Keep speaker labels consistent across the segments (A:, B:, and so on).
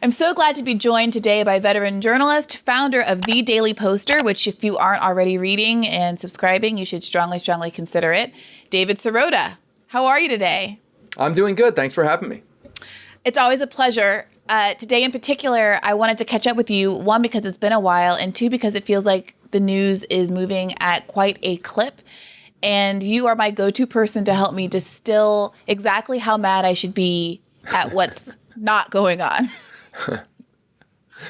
A: I'm so glad to be joined today by veteran journalist, founder of The Daily Poster, which if you aren't already reading and subscribing, you should strongly, strongly consider it, David Sirota. How are you today?
B: I'm doing good. Thanks for having me.
A: It's always a pleasure. Today in particular, I wanted to catch up with you, one, because it's been a while, and two, because it feels like the news is moving at quite a clip. And you are my go-to person to help me distill exactly how mad I should be at what's not going on.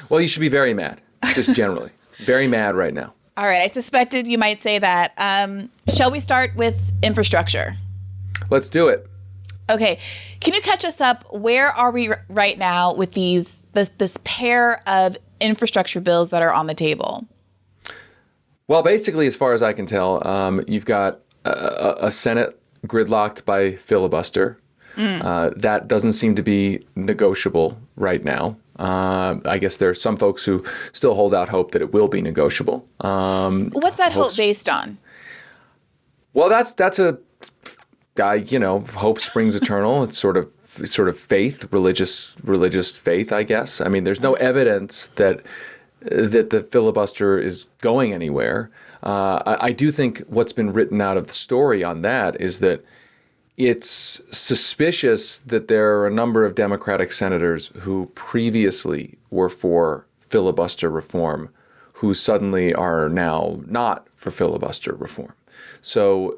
B: Well, you should be very mad, just generally. Very mad right now.
A: All right. I suspected you might say that. Shall we start with infrastructure?
B: Let's do it.
A: Okay. Can you catch us up? Where are we right now with this pair of infrastructure bills that are on the table?
B: Well, basically, as far as I can tell, you've got a Senate gridlocked by filibuster. That doesn't seem to be negotiable right now. I guess there are some folks who still hold out hope that it will be negotiable.
A: What's that hope based on?
B: Well, that's a guy, hope springs eternal. It's sort of faith, religious faith, I guess. I mean, there's no evidence that the filibuster is going anywhere. I do think what's been written out of the story on that is that it's suspicious that there are a number of Democratic senators who previously were for filibuster reform who suddenly are now not for filibuster reform. So,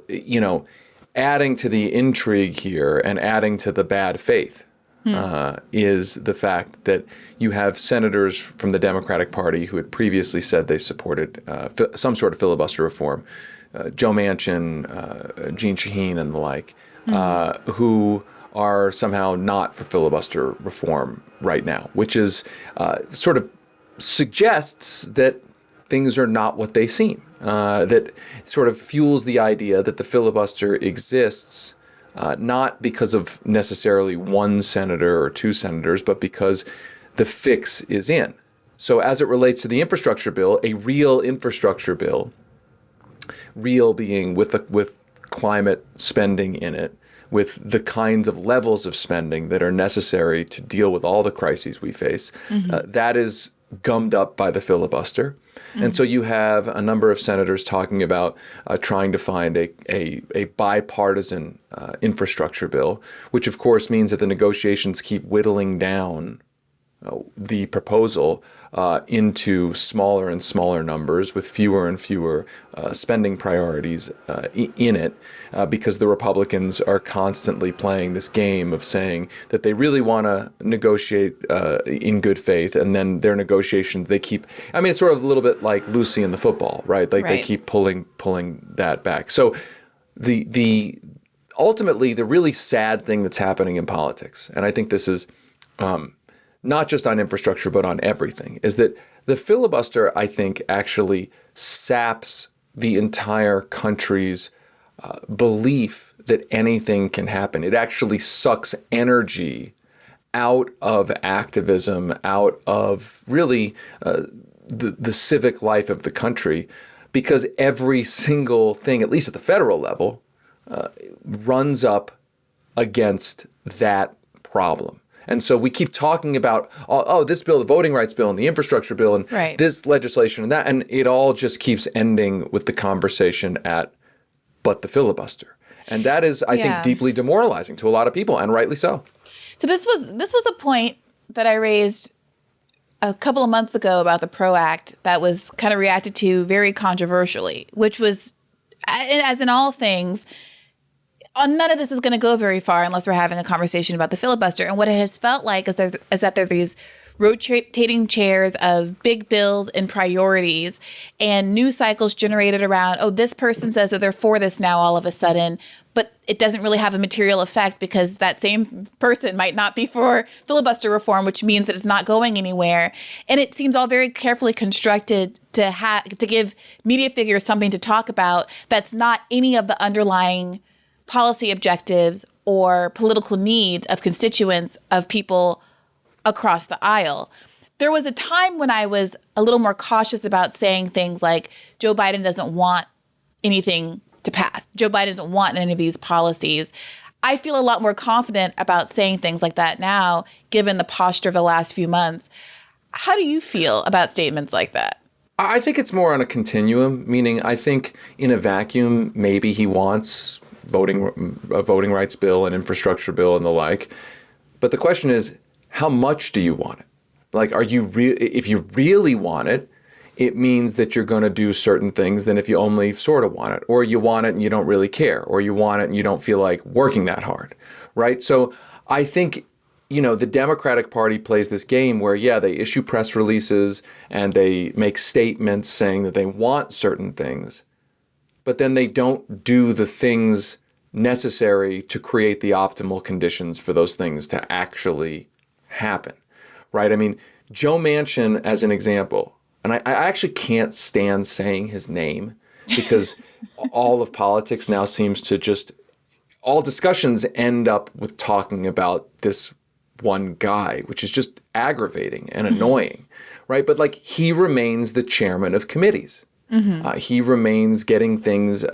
B: adding to the intrigue here and adding to the bad faith is the fact that you have senators from the Democratic Party who had previously said they supported some sort of filibuster reform, Joe Manchin, Jeanne Shaheen, and the like, who are somehow not for filibuster reform right now, which is sort of suggests that things are not what they seem. That sort of fuels the idea that the filibuster exists not because of necessarily one senator or two senators, but because the fix is in. So as it relates to the infrastructure bill, a real infrastructure bill, real being with climate spending in it, with the kinds of levels of spending that are necessary to deal with all the crises we face, that is gummed up by the filibuster. And so you have a number of senators talking about trying to find a bipartisan infrastructure bill, which of course means that the negotiations keep whittling down the proposal into smaller and smaller numbers with fewer and fewer spending priorities in it, because the Republicans are constantly playing this game of saying that they really want to negotiate in good faith, and then their negotiations, they keep, it's sort of a little bit like Lucy in the football, right? Like they keep pulling that back. So the ultimately, the really sad thing that's happening in politics, and I think this is not just on infrastructure, but on everything, is that the filibuster, I think, actually saps the entire country's belief that anything can happen. It actually sucks energy out of activism, out of really the civic life of the country, because every single thing, at least at the federal level, runs up against that problem. And so we keep talking about, this bill, the voting rights bill and the infrastructure bill and this legislation and that, and it all just keeps ending with the conversation but the filibuster. And that is, I think, deeply demoralizing to a lot of people, and rightly so.
A: So this was a point that I raised a couple of months ago about the PRO Act that was kind of reacted to very controversially, which was, as in all things, none of this is going to go very far unless we're having a conversation about the filibuster. And what it has felt like is that there are these rotating chairs of big bills and priorities and news cycles generated around, this person says that they're for this now all of a sudden, but it doesn't really have a material effect because that same person might not be for filibuster reform, which means that it's not going anywhere. And it seems all very carefully constructed to give media figures something to talk about that's not any of the underlying policy objectives or political needs of constituents of people across the aisle. There was a time when I was a little more cautious about saying things like Joe Biden doesn't want anything to pass. Joe Biden doesn't want any of these policies. I feel a lot more confident about saying things like that now, given the posture of the last few months. How do you feel about statements like that?
B: I think it's more on a continuum, meaning I think in a vacuum, maybe he wants a voting rights bill, an infrastructure bill, and the like. But the question is, how much do you want it? Like, if you really want it, it means that you're going to do certain things than if you only sort of want it, or you want it and you don't really care, or you want it and you don't feel like working that hard, right? So I think, the Democratic Party plays this game where, yeah, they issue press releases and they make statements saying that they want certain things, but then they don't do the things necessary to create the optimal conditions for those things to actually happen, right? I mean, Joe Manchin, as an example, and I actually can't stand saying his name because all of politics now seems to all discussions end up with talking about this one guy, which is just aggravating and annoying, right? But like, he remains the chairman of committees. He remains getting things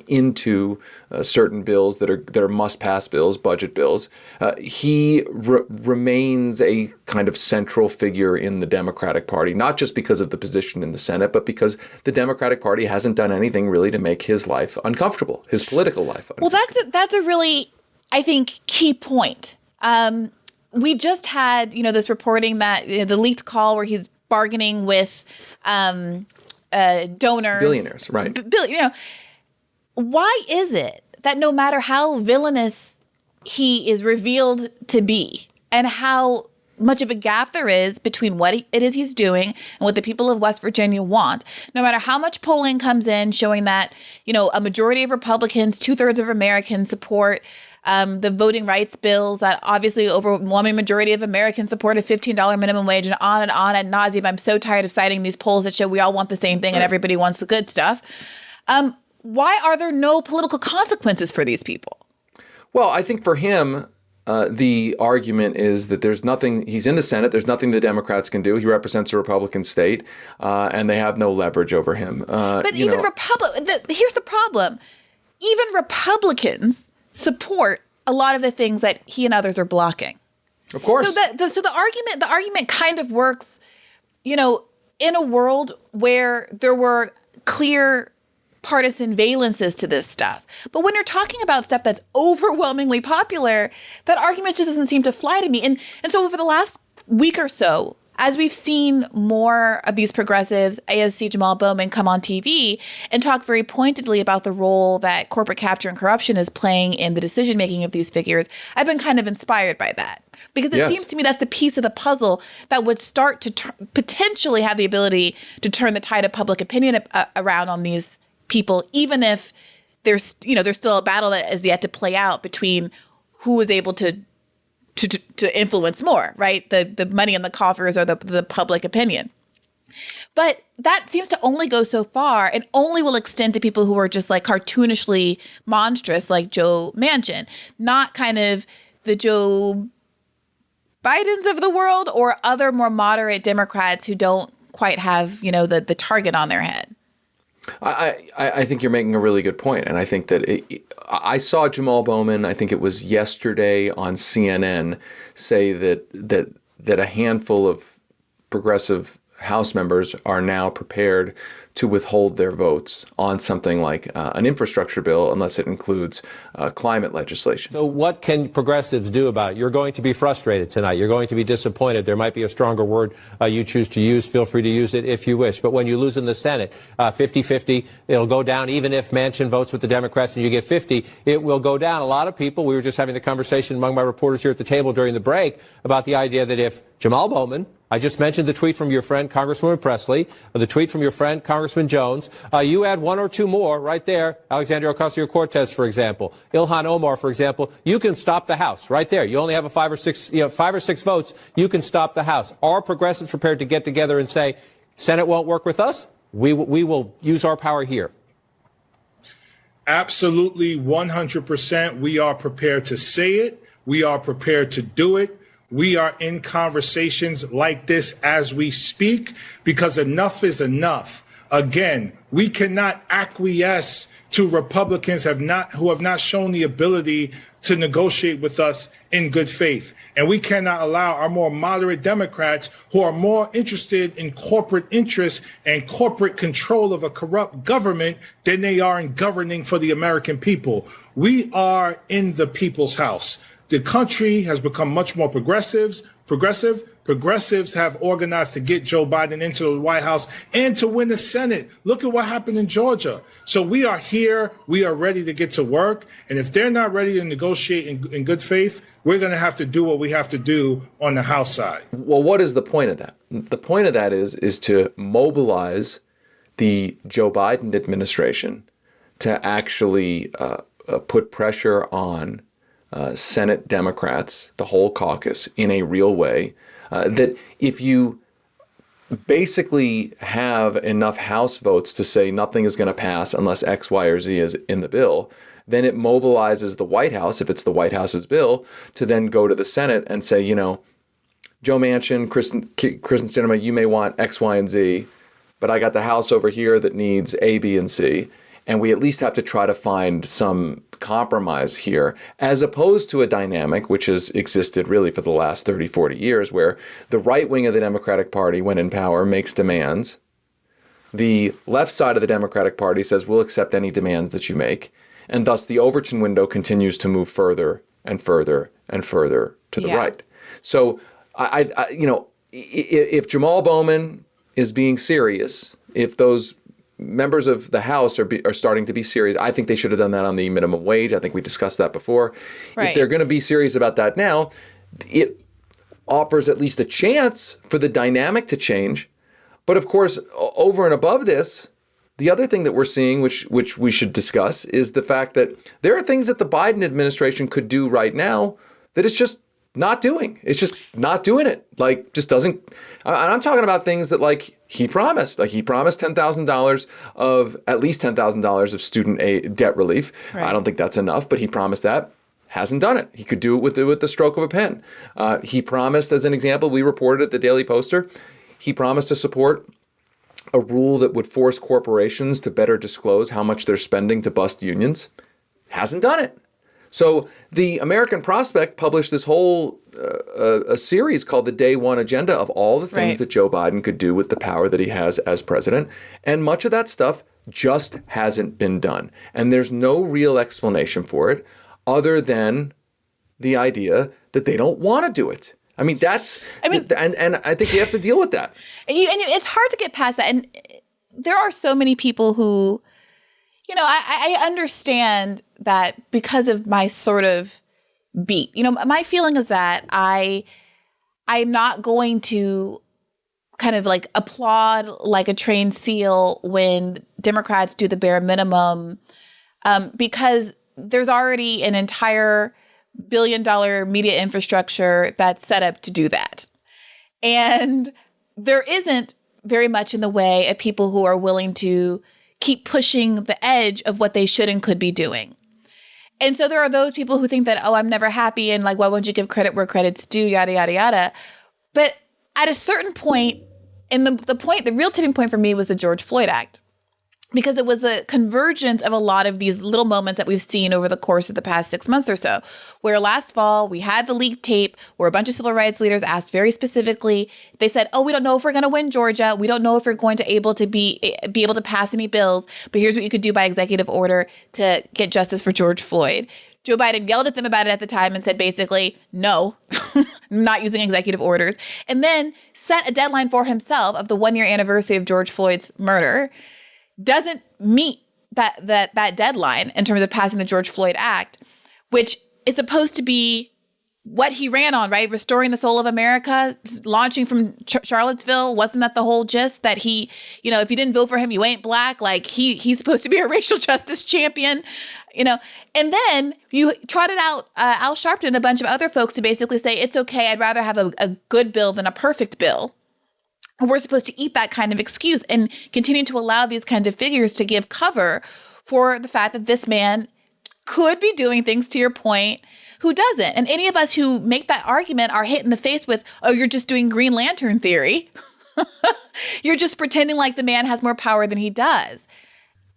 B: into certain bills that are must-pass bills, budget bills. He remains a kind of central figure in the Democratic Party, not just because of the position in the Senate, but because the Democratic Party hasn't done anything really to make his life uncomfortable, his political life uncomfortable.
A: Well, that's a really, I think, key point. We just had, this reporting that the leaked call where he's bargaining with donors,
B: billionaires, right?
A: Why is it that no matter how villainous he is revealed to be and how much of a gap there is between what it is he's doing and what the people of West Virginia want, no matter how much polling comes in showing that, a majority of Republicans, 2/3 of Americans support the voting rights bills, that obviously overwhelming majority of Americans support a $15 minimum wage, and on ad nauseum. I'm so tired of citing these polls that show we all want the same thing and everybody wants the good stuff. Why are there no political consequences for these people?
B: Well, I think for him, the argument is that there's nothing, he's in the Senate, there's nothing the Democrats can do. He represents a Republican state, and they have no leverage over him.
A: But here's the problem. Even Republicans support a lot of the things that he and others are blocking.
B: Of course.
A: So the argument kind of works, in a world where there were clear partisan valences to this stuff. But when you're talking about stuff that's overwhelmingly popular, that argument just doesn't seem to fly to me. And so over the last week or so, as we've seen more of these progressives, AOC Jamal Bowman, come on TV and talk very pointedly about the role that corporate capture and corruption is playing in the decision-making of these figures, I've been kind of inspired by that. Because it seems to me that's the piece of the puzzle that would start to potentially have the ability to turn the tide of public opinion around on these people, even if there's still a battle that is yet to play out between who is able to influence more, right? The money in the coffers or the public opinion. But that seems to only go so far and only will extend to people who are just like cartoonishly monstrous, like Joe Manchin, not kind of the Joe Bidens of the world or other more moderate Democrats who don't quite have, the target on their head.
B: I think you're making a really good point. And I think that I saw Jamal Bowman, I think it was yesterday on CNN, say that a handful of progressive House members are now prepared to withhold their votes on something like an infrastructure bill unless it includes climate legislation.
C: So what can progressives do about it? You're going to be frustrated tonight. You're going to be disappointed. There might be a stronger word you choose to use. Feel free to use it if you wish. But when you lose in the Senate, 50-50, it'll go down. Even if Manchin votes with the Democrats and you get 50, it will go down. A lot of people, we were just having the conversation among my reporters here at the table during the break about the idea that if Jamal Bowman, I just mentioned the tweet from your friend, Congresswoman Presley, the tweet from your friend, Congressman Jones. You add one or two more right there, Alexandria Ocasio-Cortez, for example, Ilhan Omar, for example, you can stop the House right there. You only have five or six votes. You can stop the House. Are progressives prepared to get together and say, Senate won't work with us? We will use our power here.
D: Absolutely, 100%. We are prepared to say it. We are prepared to do it. We are in conversations like this as we speak, because enough is enough Again, we cannot acquiesce to Republicans who have not shown the ability to negotiate with us in good faith. And we cannot allow our more moderate Democrats who are more interested in corporate interests and corporate control of a corrupt government than they are in governing for the American people. We are in the people's house. The country has become much more progressive. Progressives have organized to get Joe Biden into the White House and to win the Senate. Look at what happened in Georgia. So we are here. We are ready to get to work. And if they're not ready to negotiate in good faith, we're going to have to do what we have to do on the House side.
B: Well, what is the point of that? The point of that is to mobilize the Joe Biden administration to actually put pressure on Senate Democrats, the whole caucus, in a real way, that if you basically have enough House votes to say nothing is going to pass unless X, Y, or Z is in the bill, then it mobilizes the White House, if it's the White House's bill, to then go to the Senate and say, Joe Manchin, Kristen Sinema, you may want X, Y, and Z, but I got the House over here that needs A, B, and C. And we at least have to try to find some compromise here, as opposed to a dynamic which has existed really for the last 30, 40 years, where the right wing of the Democratic Party, when in power, makes demands. The left side of the Democratic Party says, we'll accept any demands that you make. And thus the Overton window continues to move further and further and further to the right. So, if Jamal Bowman is being serious, if those members of the House are starting to be serious. I think they should have done that on the minimum wage. I think we discussed that before. Right. If they're going to be serious about that now, it offers at least a chance for the dynamic to change. But of course, over and above this, the other thing that we're seeing, which we should discuss, is the fact that there are things that the Biden administration could do right now that it's just not doing. It's just not doing it. Just doesn't. And I'm talking about things that he promised. He promised $10,000 of at least $10,000 of student aid debt relief. Right. I don't think that's enough, but he promised that. Hasn't done it. He could do it with the stroke of a pen. He promised, as an example, we reported at the Daily Poster, he promised to support a rule that would force corporations to better disclose how much they're spending to bust unions. Hasn't done it. So the American Prospect published this whole a series called the Day One Agenda of all the things that Joe Biden could do with the power that he has as president. And much of that stuff just hasn't been done. And there's no real explanation for it other than the idea that they don't want to do it. And I think you have to deal with that.
A: And it's hard to get past that. And there are so many people who, I understand that because of my sort of beat. My feeling is that I'm not going to kind of applaud like a trained seal when Democrats do the bare minimum, because there's already an entire $1 billion media infrastructure that's set up to do that. And there isn't very much in the way of people who are willing to keep pushing the edge of what they should and could be doing. And so there are those people who think that, I'm never happy and why won't you give credit where credit's due, yada, yada, yada. But at a certain point, and the real tipping point for me was the George Floyd Act, because it was the convergence of a lot of these little moments that we've seen over the course of the past 6 months or so, where last fall we had the leaked tape where a bunch of civil rights leaders asked very specifically, they said, we don't know if we're going to win Georgia. We don't know if we're going to be able to pass any bills, but here's what you could do by executive order to get justice for George Floyd. Joe Biden yelled at them about it at the time and said basically, no, I'm not using executive orders, and then set a deadline for himself of the 1-year anniversary of George Floyd's murder. Doesn't meet that deadline in terms of passing the George Floyd Act, which is supposed to be what he ran on, right? Restoring the soul of America, launching from Charlottesville. Wasn't that the whole gist that he, if you didn't vote for him, you ain't black? He's supposed to be a racial justice champion, And then you trotted out Al Sharpton and a bunch of other folks to basically say, it's okay, I'd rather have a good bill than a perfect bill. We're supposed to eat that kind of excuse and continue to allow these kinds of figures to give cover for the fact that this man could be doing things, to your point, who doesn't. And any of us who make that argument are hit in the face with, you're just doing Green Lantern theory. You're just pretending like the man has more power than he does.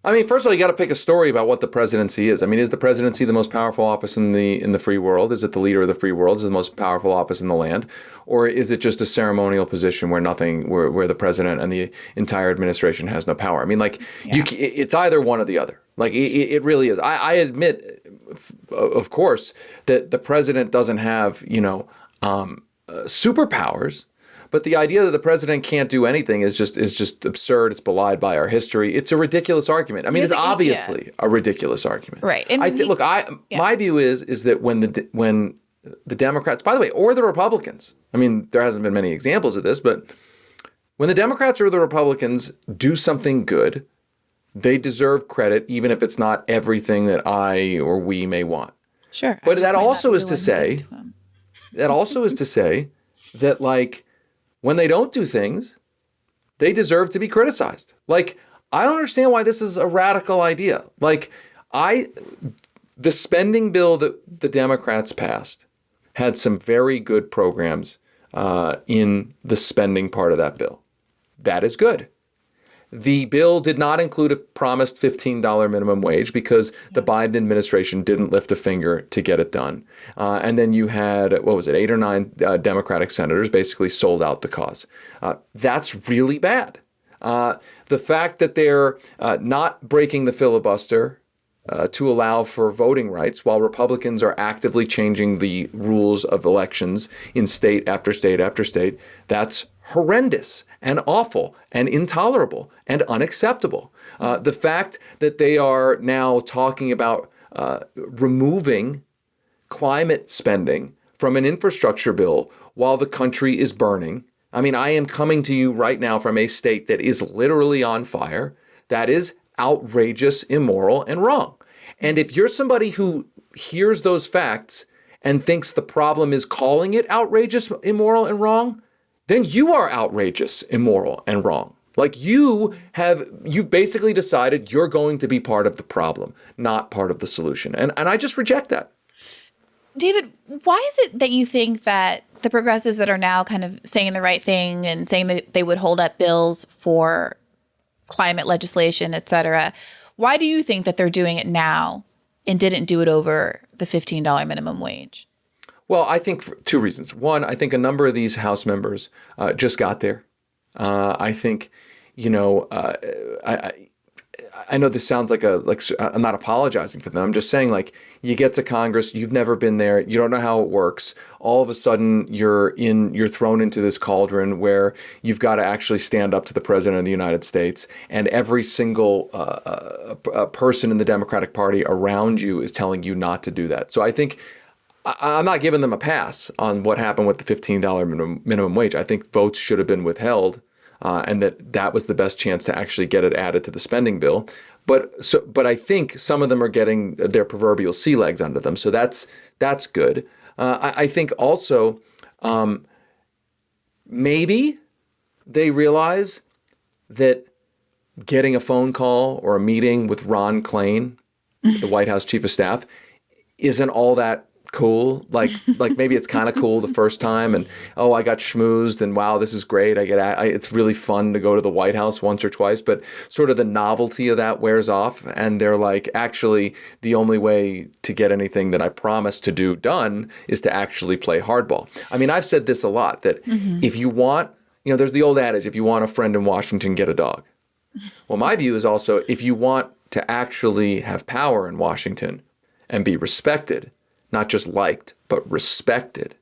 B: I mean, first of all, you got to pick a story about what the presidency is. I mean, is the presidency the most powerful office in the free world? Is it the leader of the free world? Is it the most powerful office in the land? Or is it just a ceremonial position where the president and the entire administration has no power? I mean, like, it's either one or the other. Like, it really is. I admit, of course, that the president doesn't have, superpowers. But the idea that the president can't do anything is just absurd. It's belied by our history. It's a ridiculous argument. I mean, it's obviously a ridiculous argument.
A: Right. And
B: my view is that when the Democrats, by the way, or the Republicans, I mean, there hasn't been many examples of this, but when the Democrats or the Republicans do something good, they deserve credit, even if it's not everything that I or we may want.
A: Sure.
B: But that also is to say that, like, when they don't do things, they deserve to be criticized. Like, I don't understand why this is a radical idea. Like, the spending bill that the Democrats passed had some very good programs in the spending part of that bill. That is good. The bill did not include a promised $15 minimum wage because the Biden administration didn't lift a finger to get it done. And then you had, 8 or 9 Democratic senators basically sold out the cause. That's really bad. The fact that they're not breaking the filibuster to allow for voting rights while Republicans are actively changing the rules of elections in state after state after state, that's horrendous and awful and intolerable and unacceptable. The fact that they are now talking about removing climate spending from an infrastructure bill while the country is burning. I mean, I am coming to you right now from a state that is literally on fire. That is outrageous, immoral, and wrong. And if you're somebody who hears those facts and thinks the problem is calling it outrageous, immoral, and wrong, then you are outrageous, immoral, and wrong. Like, you've basically decided you're going to be part of the problem, not part of the solution. And I just reject that.
A: David, why is it that you think that the progressives that are now kind of saying the right thing and saying that they would hold up bills for climate legislation, et cetera, why do you think that they're doing it now and didn't do it over the $15 minimum wage?
B: Well, I think for 2 reasons. One, I think a number of these House members just got there. I think, I know this sounds like I'm not apologizing for them. I'm just saying, like, you get to Congress, you've never been there, you don't know how it works. All of a sudden, you're thrown into this cauldron where you've got to actually stand up to the president of the United States, and every single person in the Democratic Party around you is telling you not to do that. So I think I'm not giving them a pass on what happened with the $15 minimum wage. I think votes should have been withheld, and that was the best chance to actually get it added to the spending bill. But I think some of them are getting their proverbial sea legs under them, so that's good. I think also maybe they realize that getting a phone call or a meeting with Ron Klain, the White House chief of staff, isn't all that cool. Like maybe it's kind of cool the first time, and I got schmoozed, and wow, this is great. It's really fun to go to the White House once or twice, but sort of the novelty of that wears off, and they're like, actually, the only way to get anything that I promised to do done is to actually play hardball. I mean, I've said this a lot, that if you want, there's the old adage, if you want a friend in Washington, get a dog. Well, my view is also, if you want to actually have power in Washington and be respected, not just liked, but respected,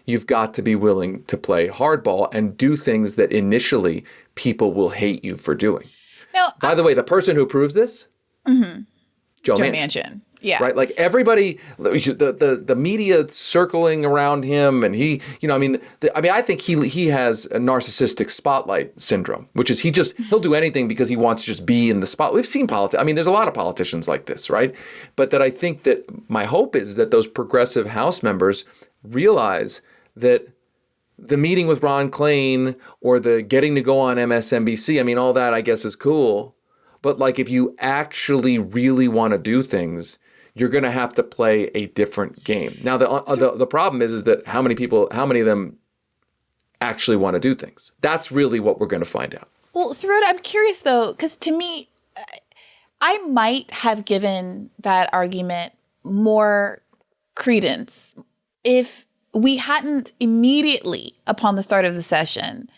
B: you've got to be willing to play hardball and do things that initially people will hate you for doing.
A: Now,
B: by the way, the person who proves this, Joe Manchin.
A: Yeah.
B: Right. Like, everybody, the media circling around him, and he, I think he has a narcissistic spotlight syndrome, which is he'll do anything because he wants to just be in the spot. We've seen politics. I mean, there's a lot of politicians like this, right? But that I think that my hope is that those progressive House members realize that the meeting with Ron Klain or the getting to go on MSNBC, I mean, all that I guess is cool. But like, if you actually really want to do things, you're going to have to play a different game. Now, the problem is that how many of them actually want to do things. That's really what we're going to find out.
A: Well, Sirota, I'm curious though, because to me, I might have given that argument more credence if we hadn't immediately, upon the start of the session,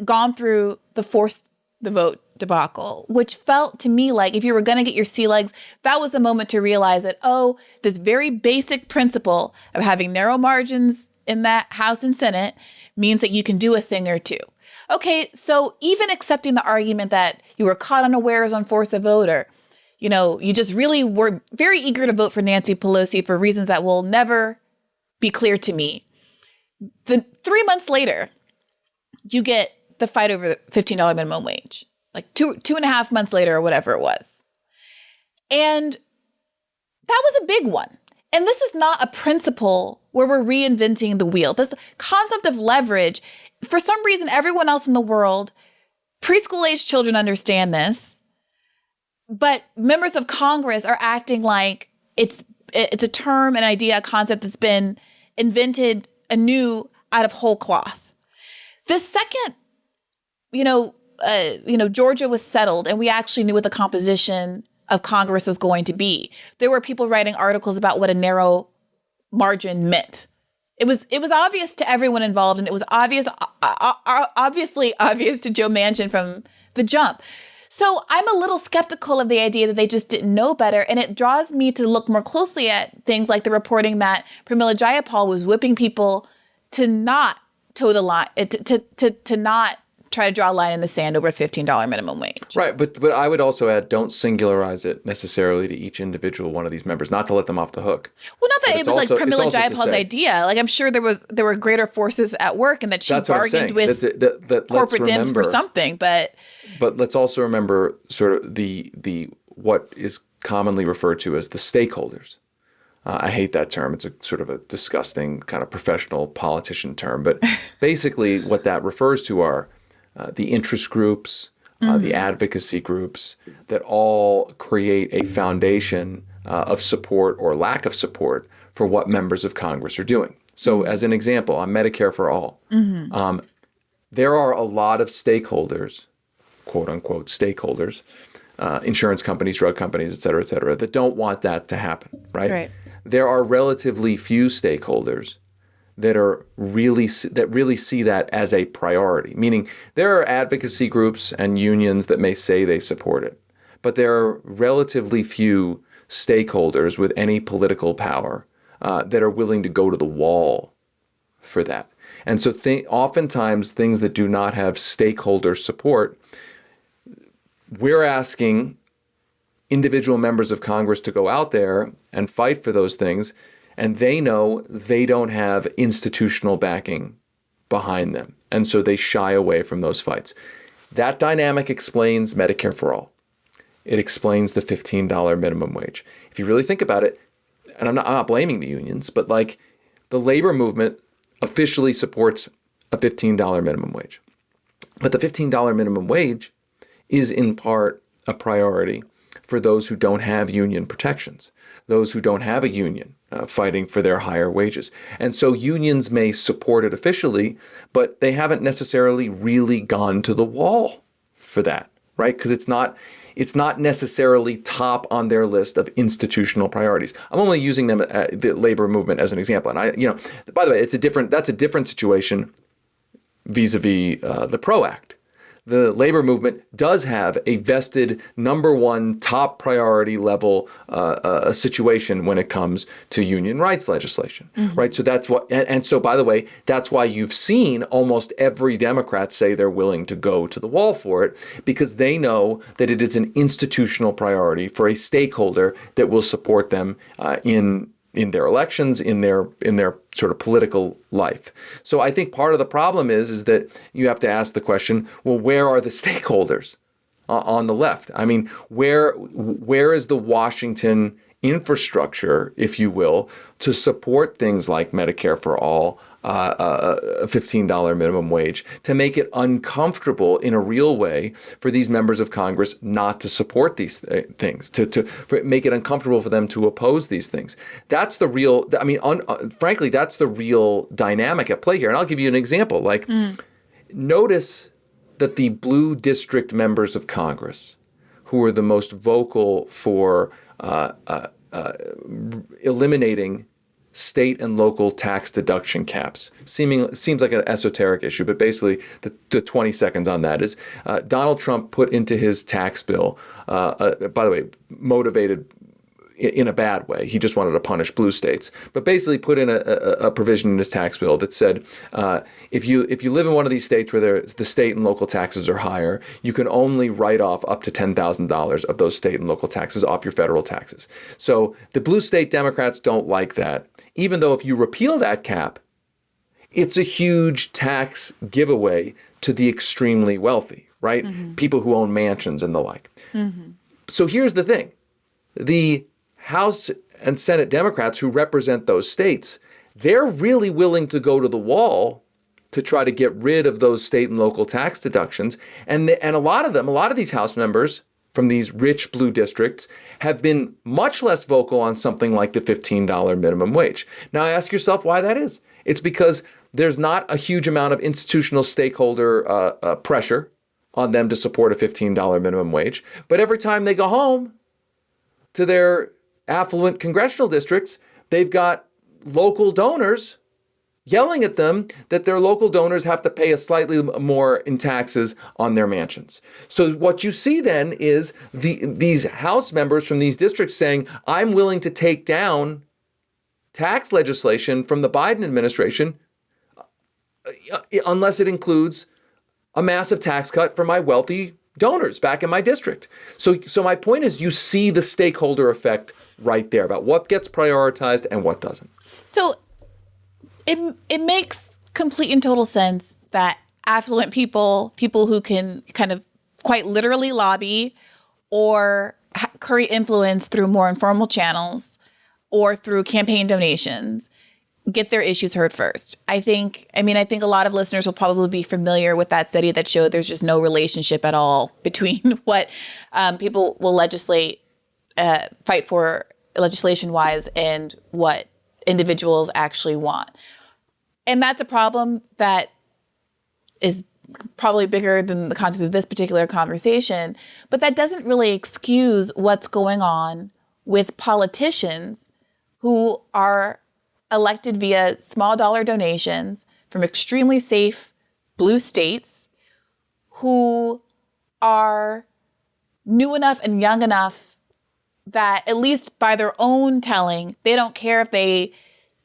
A: gone through the force the vote debacle, which felt to me like if you were going to get your sea legs, that was the moment to realize that, oh, this very basic principle of having narrow margins in that House and Senate means that you can do a thing or two. Okay, so even accepting the argument that you were caught unawares on force a vote, or, you just really were very eager to vote for Nancy Pelosi for reasons that will never be clear to me. 3 months later, you get the fight over the $15 minimum wage, like two and a half months later or whatever it was. And that was a big one. And this is not a principle where we're reinventing the wheel. This concept of leverage, for some reason, everyone else in the world, preschool age children understand this, but members of Congress are acting like it's a term, an idea, a concept that's been invented anew out of whole cloth. The second, Georgia was settled and we actually knew what the composition of Congress was going to be. There were people writing articles about what a narrow margin meant. It was obvious to everyone involved, and it was obviously obvious to Joe Manchin from the jump. So I'm a little skeptical of the idea that they just didn't know better, and it draws me to look more closely at things like the reporting that Pramila Jayapal was whipping people to not toe the line, to not try to draw a line in the sand over a $15 minimum wage.
B: Right, but I would also add, don't singularize it necessarily to each individual one of these members, not to let them off the hook.
A: Well, not that it was like Pramila Jayapal's idea. Like, I'm sure there were greater forces at work, and that she bargained with corporate Dems for something. But
B: let's also remember sort of the what is commonly referred to as the stakeholders. I hate that term. It's a sort of a disgusting kind of professional politician term. But basically what that refers to are the interest groups, the advocacy groups that all create a foundation of support or lack of support for what members of Congress are doing. So as an example, on Medicare for All, there are a lot of stakeholders, quote unquote stakeholders, insurance companies, drug companies, et cetera, that don't want that to happen, right? There are relatively few stakeholders that really see that as a priority, meaning there are advocacy groups and unions that may say they support it, but there are relatively few stakeholders with any political power that are willing to go to the wall for that. And so oftentimes things that do not have stakeholder support, we're asking individual members of Congress to go out there and fight for those things, and they know they don't have institutional backing behind them. And so they shy away from those fights. That dynamic explains Medicare for All. It explains the $15 minimum wage. If you really think about it, and I'm not blaming the unions, but like the labor movement officially supports a $15 minimum wage. But the $15 minimum wage is in part a priority for those who don't have union protections, those who don't have a union fighting for their higher wages. And so unions may support it officially, but they haven't necessarily really gone to the wall for that, right? Because it's not necessarily top on their list of institutional priorities. I'm only using them, the labor movement, as an example. And by the way, that's a different situation vis-a-vis the PRO Act. The labor movement does have a vested number one top priority level situation when it comes to union rights legislation, right? So that's what, and so by the way, that's why you've seen almost every Democrat say they're willing to go to the wall for it, because they know that it is an institutional priority for a stakeholder that will support them in their elections, in their sort of political life. So I think part of the problem is that you have to ask the question, well, where are the stakeholders on the left? I mean, where is the Washington infrastructure, if you will, to support things like Medicare for all, a $15 minimum wage, to make it uncomfortable in a real way for these members of Congress not to support these things, to make it uncomfortable for them to oppose these things. That's the real, I mean, frankly, that's the real dynamic at play here. And I'll give you an example. Like, notice that the blue district members of Congress, who are the most vocal for eliminating state and local tax deduction caps. Seems like an esoteric issue, but basically the 20 seconds on that is Donald Trump put into his tax bill, by the way, motivated in a bad way. He just wanted to punish blue states, but basically put in a provision in his tax bill that said, if you live in one of these states where the state and local taxes are higher, you can only write off up to $10,000 of those state and local taxes off your federal taxes. So the blue state Democrats don't like that, even though if you repeal that cap, it's a huge tax giveaway to the extremely wealthy, right? Mm-hmm. People who own mansions and the like. Mm-hmm. So here's the thing. The House and Senate Democrats who represent those states, they're really willing to go to the wall to try to get rid of those state and local tax deductions. And a lot of these House members from these rich blue districts have been much less vocal on something like the $15 minimum wage. Now, ask yourself why that is. It's because there's not a huge amount of institutional stakeholder pressure on them to support a $15 minimum wage. But every time they go home to their affluent congressional districts, they've got local donors yelling at them that their local donors have to pay a slightly more in taxes on their mansions. So what you see then is these House members from these districts saying, I'm willing to take down tax legislation from the Biden administration unless it includes a massive tax cut for my wealthy donors back in my district. So my point is, you see the stakeholder effect right there about what gets prioritized and what doesn't. So
A: it makes complete and total sense that affluent people who can kind of quite literally lobby or curry influence through more informal channels or through campaign donations get their issues heard first. I think a lot of listeners will probably be familiar with that study that showed there's just no relationship at all between what people will fight for legislation-wise and what individuals actually want. And that's a problem that is probably bigger than the context of this particular conversation, but that doesn't really excuse what's going on with politicians who are elected via small dollar donations from extremely safe blue states who are new enough and young enough that, at least by their own telling, they don't care if they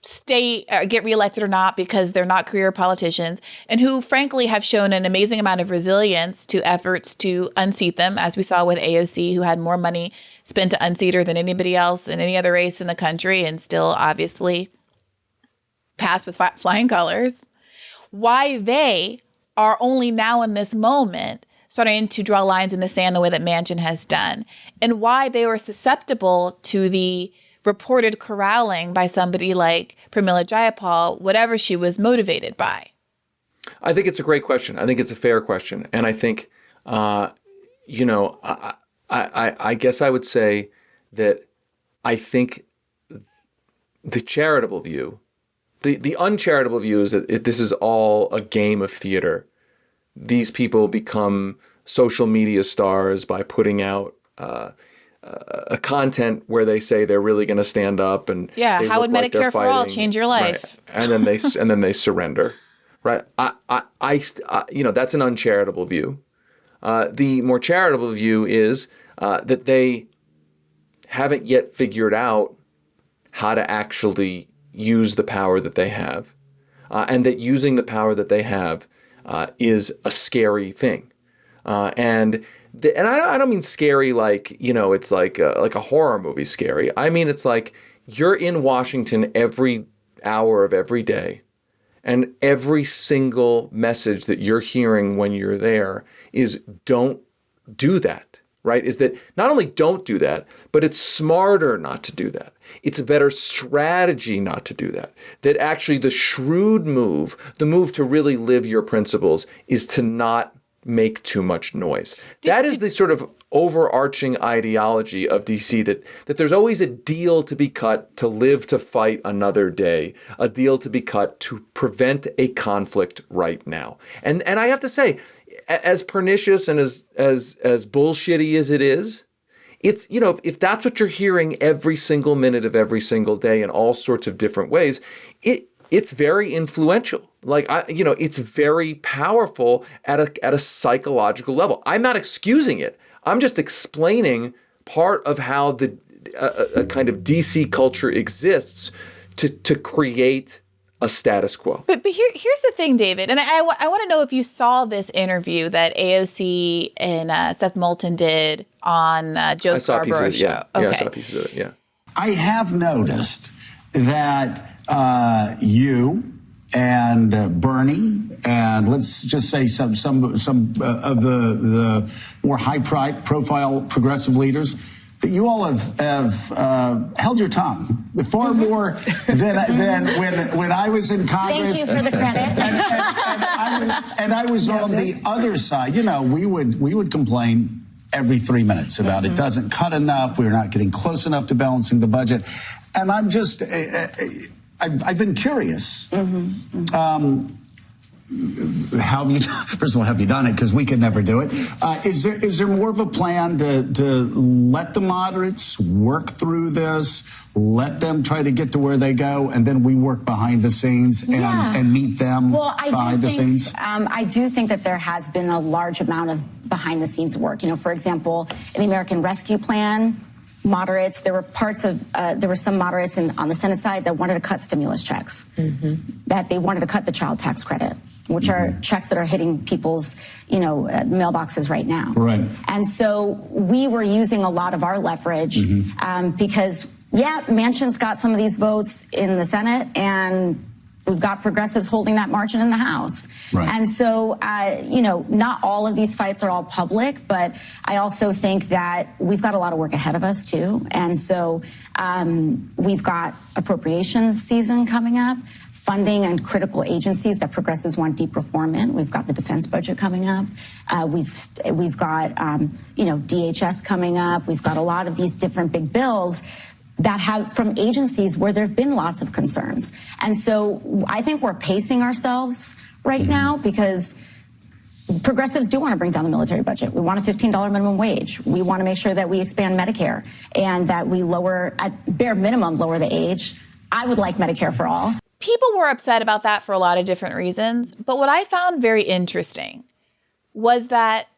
A: stay or get reelected or not because they're not career politicians, and who frankly have shown an amazing amount of resilience to efforts to unseat them, as we saw with AOC, who had more money spent to unseat her than anybody else in any other race in the country and still obviously passed with flying colors. Why they are only now in this moment starting to draw lines in the sand the way that Manchin has done, and why they were susceptible to the reported corralling by somebody like Pramila Jayapal, whatever she was motivated by.
B: I think it's a great question. I think it's a fair question. And I think, I guess I would say that I think the charitable view, the uncharitable view is that this is all a game of theater. These people become social media stars by putting out a content where they say they're really going to stand up and
A: how would Medicare for all change your life?
B: Right. And then they surrender, right? That's an uncharitable view. The more charitable view is that they haven't yet figured out how to actually use the power that they have, and that using the power that they have is a scary thing, and I don't mean scary like, it's like a horror movie scary. I mean, it's like you're in Washington every hour of every day, and every single message that you're hearing when you're there is don't do that, right, is that not only don't do that, but it's smarter not to do that. It's a better strategy not to do that. That actually the shrewd move, the move to really live your principles, is to not make too much noise. That is the sort of overarching ideology of DC, that there's always a deal to be cut to live to fight another day, a deal to be cut to prevent a conflict right now. And I have to say, as pernicious and as bullshitty as it is, it's, if that's what you're hearing every single minute of every single day in all sorts of different ways, it's very influential. It's very powerful at a psychological level. I'm not excusing it. I'm just explaining part of how a kind of DC culture exists to create a status quo.
A: But here's the thing, David, and I want to know if you saw this interview that AOC and Seth Moulton did on Joe Scarborough's show.
B: Yeah.
A: Okay.
B: Yeah, I saw pieces of it, yeah.
E: I have noticed that you and Bernie, and let's just say some of the more high-profile progressive leaders, that you all have held your tongue far more than when I was in Congress.
F: Thank you for the credit.
E: And I was on the other side. We would complain every 3 minutes about it doesn't cut enough. We're not getting close enough to balancing the budget. And I'm just, I've been curious. How have you, first of all, have you done it? Because we could never do it. Is there more of a plan to let the moderates work through this, let them try to get to where they go, and then we work behind the scenes and meet them behind the scenes?
F: I do think that there has been a large amount of behind the scenes work. For example, in the American Rescue Plan, moderates, there were some moderates on the Senate side that wanted to cut stimulus checks, that they wanted to cut the child tax credit, which are checks that are hitting people's, mailboxes right now.
E: Right.
F: And so we were using a lot of our leverage because, Manchin's got some of these votes in the Senate, and we've got progressives holding that margin in the House.
E: Right.
F: And so, not all of these fights are all public, but I also think that we've got a lot of work ahead of us, too. And so we've got appropriations season coming up, funding and critical agencies that progressives want deep reform in. We've got the defense budget coming up. We've got, DHS coming up. We've got a lot of these different big bills that have from agencies where there've been lots of concerns. And so I think we're pacing ourselves right now because progressives do want to bring down the military budget. We want a $15 minimum wage. We want to make sure that we expand Medicare and that we lower, at bare minimum, lower the age. I would like Medicare for all.
A: People were upset about that for a lot of different reasons. But what I found very interesting was that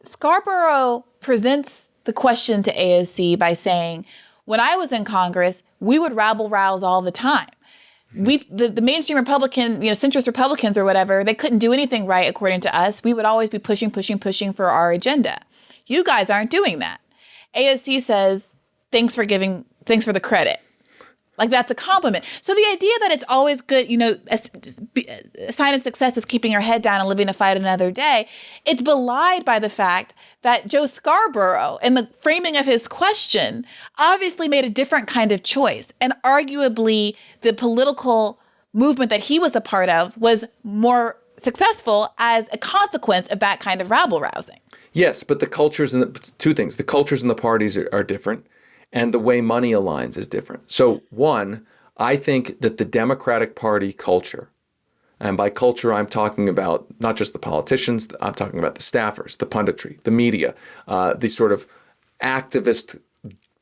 A: Scarborough presents the question to AOC by saying, when I was in Congress, we would rabble-rouse all the time. The mainstream Republican, centrist Republicans or whatever, they couldn't do anything right according to us. We would always be pushing for our agenda. You guys aren't doing that. AOC says, thanks for the credit. Like, that's a compliment. So the idea that it's always good, a sign of success is keeping your head down and living to fight another day, it's belied by the fact that Joe Scarborough, in the framing of his question, obviously made a different kind of choice. And arguably, the political movement that he was a part of was more successful as a consequence of that kind of rabble-rousing.
B: Yes, but the cultures two things. The cultures in the parties are different. And the way money aligns is different. So one, I think that the Democratic Party culture, and by culture I'm talking about not just the politicians, I'm talking about the staffers, the punditry, the media, the sort of activist,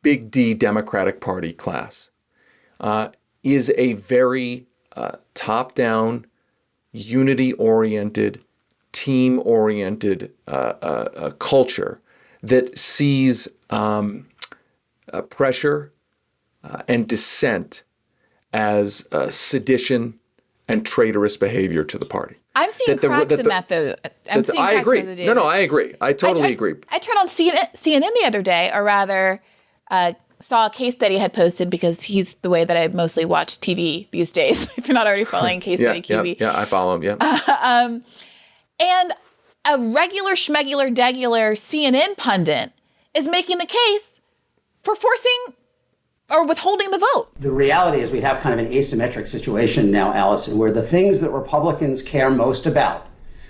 B: big D Democratic Party class, is a very top-down, unity-oriented, team-oriented culture that sees pressure and dissent as sedition and traitorous behavior to the I'm
A: seeing cracks in that, though.
B: I agree. No, I agree. I totally agree.
A: I turned on CNN the other day, or rather saw a case study had posted, because he's the way that I mostly watch TV these days. If you're not already following Case Study QB.
B: Yeah, I follow him,
A: and a regular schmegular degular CNN pundit is making the case for forcing or withholding the vote.
G: The reality is we have kind of an asymmetric situation now, Allison, where the things that Republicans care most about,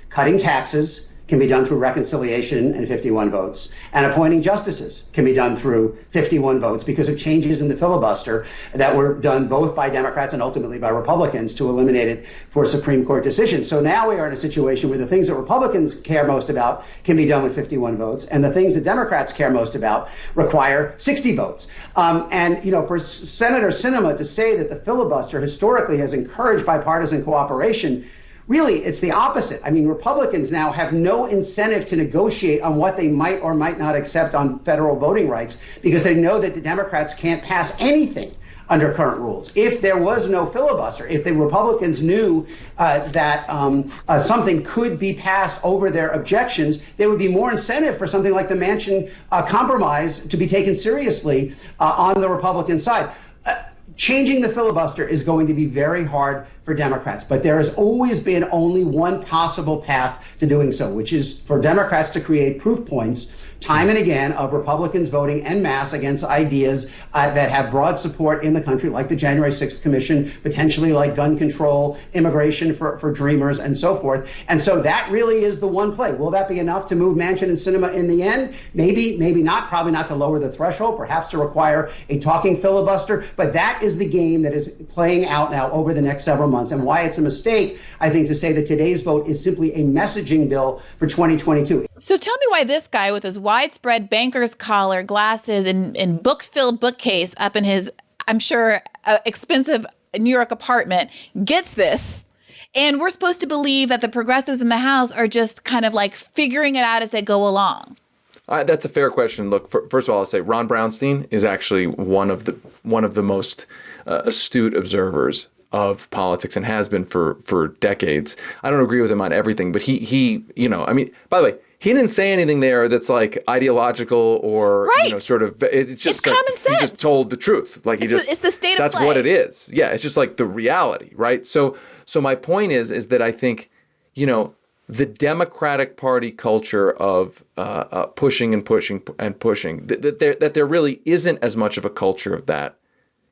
G: cutting taxes, can be done through reconciliation and 51 votes, and appointing justices can be done through 51 votes because of changes in the filibuster that were done both by Democrats and ultimately by Republicans to eliminate it for Supreme Court decisions. So now we are in a situation where the things that Republicans care most about can be done with 51 votes, and the things that Democrats care most about require 60 votes. And, you know, for Senator Sinema to say that the filibuster historically has encouraged bipartisan cooperation, really, it's the opposite. I mean, Republicans now have no incentive to negotiate on what they might or might not accept on federal voting rights because they know that the Democrats can't pass anything under current rules. If there was no filibuster, if the Republicans knew that something could be passed over their objections, there would be more incentive for something like the Manchin compromise to be taken seriously on the Republican side. Changing the filibuster is going to be very hard for Democrats, but there has always been only one possible path to doing so, which is for Democrats to create proof points time and again of Republicans voting en masse against ideas that have broad support in the country, like the January 6th Commission, potentially like gun control, immigration for dreamers, and so forth. And so that really is the one play. Will that be enough to move Manchin and Sinema in the end? Maybe, maybe not. Probably not to lower the threshold, perhaps to require a talking filibuster. But that is the game that is playing out now over the next several months, and why it's a mistake, I think, to say that today's vote is simply a messaging bill for 2022.
A: So tell me why this guy with his widespread banker's collar, glasses, and book-filled bookcase up in his, I'm sure, expensive New York apartment gets this. And we're supposed to believe that the progressives in the House are just kind of like figuring it out as they go along.
B: That's a fair question. Look, first of all, I'll say Ron Brownstein is actually one of the most astute observers of politics and has been for decades. I don't agree with him on everything, but he you know, I mean, by the way, he didn't say anything there that's like ideological or,
A: right.
B: You know, sort of, it's just
A: it's common sense.
B: He just told the truth. Like
A: it's the state of
B: that's
A: play.
B: what it is. Yeah. It's just like the reality. Right. So my point is that I think, you know, the Democratic Party culture of pushing and pushing and pushing, that there really isn't as much of a culture of that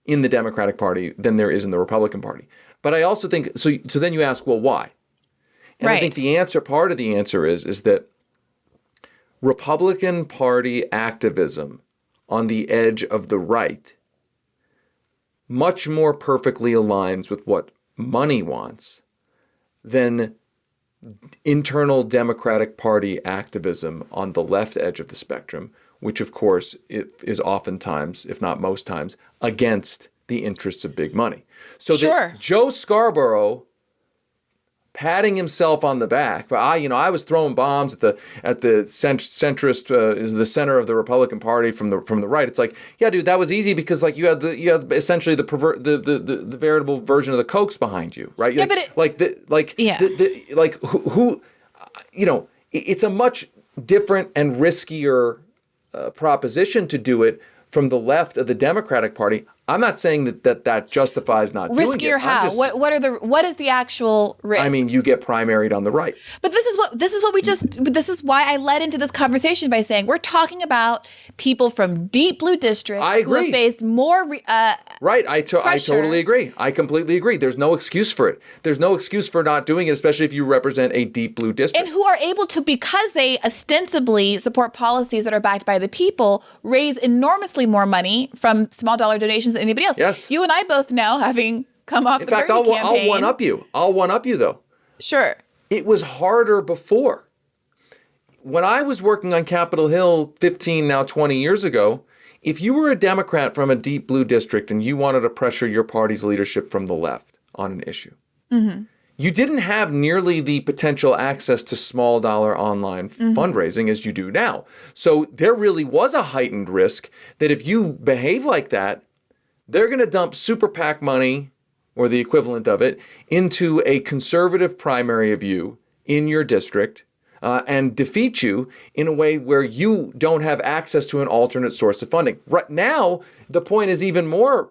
B: in the Democratic Party than there is in the Republican Party. But I also think, so then you ask, well, why? And
A: right.
B: I think part of the answer is that Republican Party activism on the edge of the right much more perfectly aligns with what money wants than internal Democratic Party activism on the left edge of the spectrum, which of course is oftentimes, if not most times, against the interests of big money. So
A: sure.
B: that Joe Scarborough patting himself on the back, but I was throwing bombs at the centrist, is the center of the Republican Party from the right. It's like, yeah, dude, that was easy because like you had essentially the veritable version of the Kochs behind you, right?
A: Yeah,
B: who you know, it's a much different and riskier proposition to do it from the left of the Democratic Party. I'm not saying that justifies not doing it.
A: Riskier how? What is the actual risk?
B: I mean, you get primaried on the right.
A: But this is why I led into this conversation by saying we're talking about people from deep blue districts
B: I agree.
A: who face more
B: right. I totally agree. I completely agree. There's no excuse for it. There's no excuse for not doing it, especially if you represent a deep blue district.
A: And who are able to, because they ostensibly support policies that are backed by the people, raise enormously more money from small dollar donations than anybody else.
B: Yes.
A: You and I both know, having come off the Bernie campaign.
B: I'll one up you. I'll one up you, though.
A: Sure.
B: It was harder before. When I was working on Capitol Hill 15, now 20 years ago, if you were a Democrat from a deep blue district and you wanted to pressure your party's leadership from the left on an issue, mm-hmm. you didn't have nearly the potential access to small dollar online mm-hmm. fundraising as you do now. So there really was a heightened risk that if you behave like that, they're going to dump super PAC money, or the equivalent of it, into a conservative primary of you in your district and defeat you in a way where you don't have access to an alternate source of funding. Right now, the point is even more,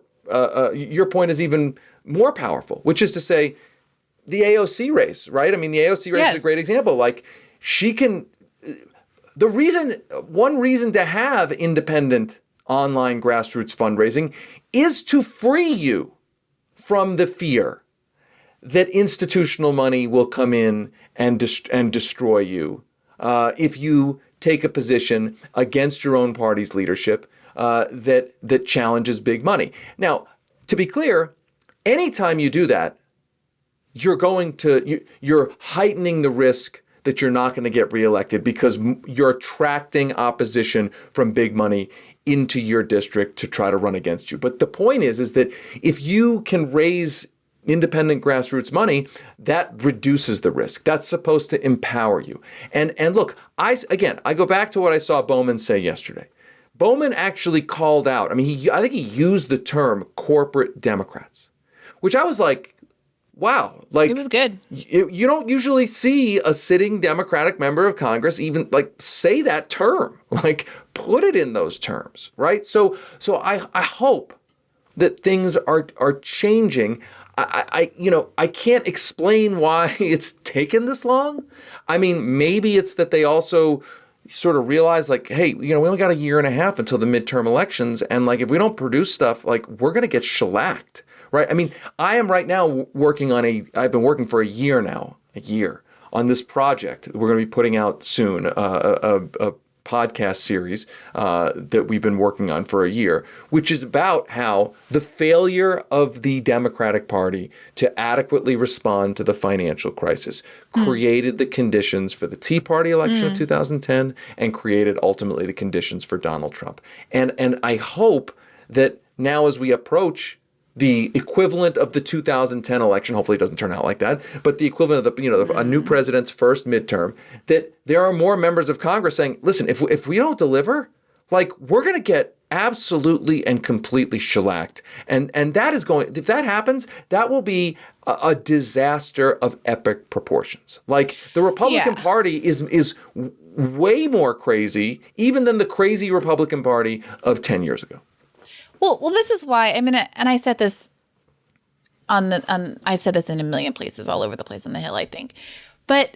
B: your point is even more powerful, which is to say the AOC race, right? I mean, the AOC race
A: yes.
B: is a great example. Like, she can... one reason to have independent online grassroots fundraising is to free you from the fear that institutional money will come in and destroy you if you take a position against your own party's leadership that challenges big money. Now, to be clear, anytime you do that, you're heightening the risk that you're not going to get reelected because you're attracting opposition from big money into your district to try to run against you. But the point is that if you can raise independent grassroots money, that reduces the risk. That's supposed to empower you. And look, I go back to what I saw Bowman say yesterday. Bowman actually called out, I think he used the term corporate Democrats, which I was like, wow, like
A: it was good.
B: You don't usually see a sitting Democratic member of Congress even like say that term, like put it in those terms, right? So I hope that things are changing. I can't explain why it's taken this long. I mean, maybe it's that they also sort of realize like, hey, we only got a year and a half until the midterm elections, and like if we don't produce stuff, like we're gonna get shellacked. Right. I mean, I am right now I've been working for a year on this project. We're going to be putting out soon a podcast series that we've been working on for a year, which is about how the failure of the Democratic Party to adequately respond to the financial crisis created the conditions for the Tea Party election of 2010 and created ultimately the conditions for Donald Trump. And I hope that now as we approach the equivalent of the 2010 election, hopefully it doesn't turn out like that, but the equivalent of a new president's first midterm, that there are more members of Congress saying, listen, if we don't deliver, like we're going to get absolutely and completely shellacked. And that is if that happens, that will be a disaster of epic proportions. Like the Republican Party is way more crazy even than the crazy Republican Party of 10 years ago.
A: Well, this is why, and I said this I've said this in a million places all over the place on the Hill, I think. But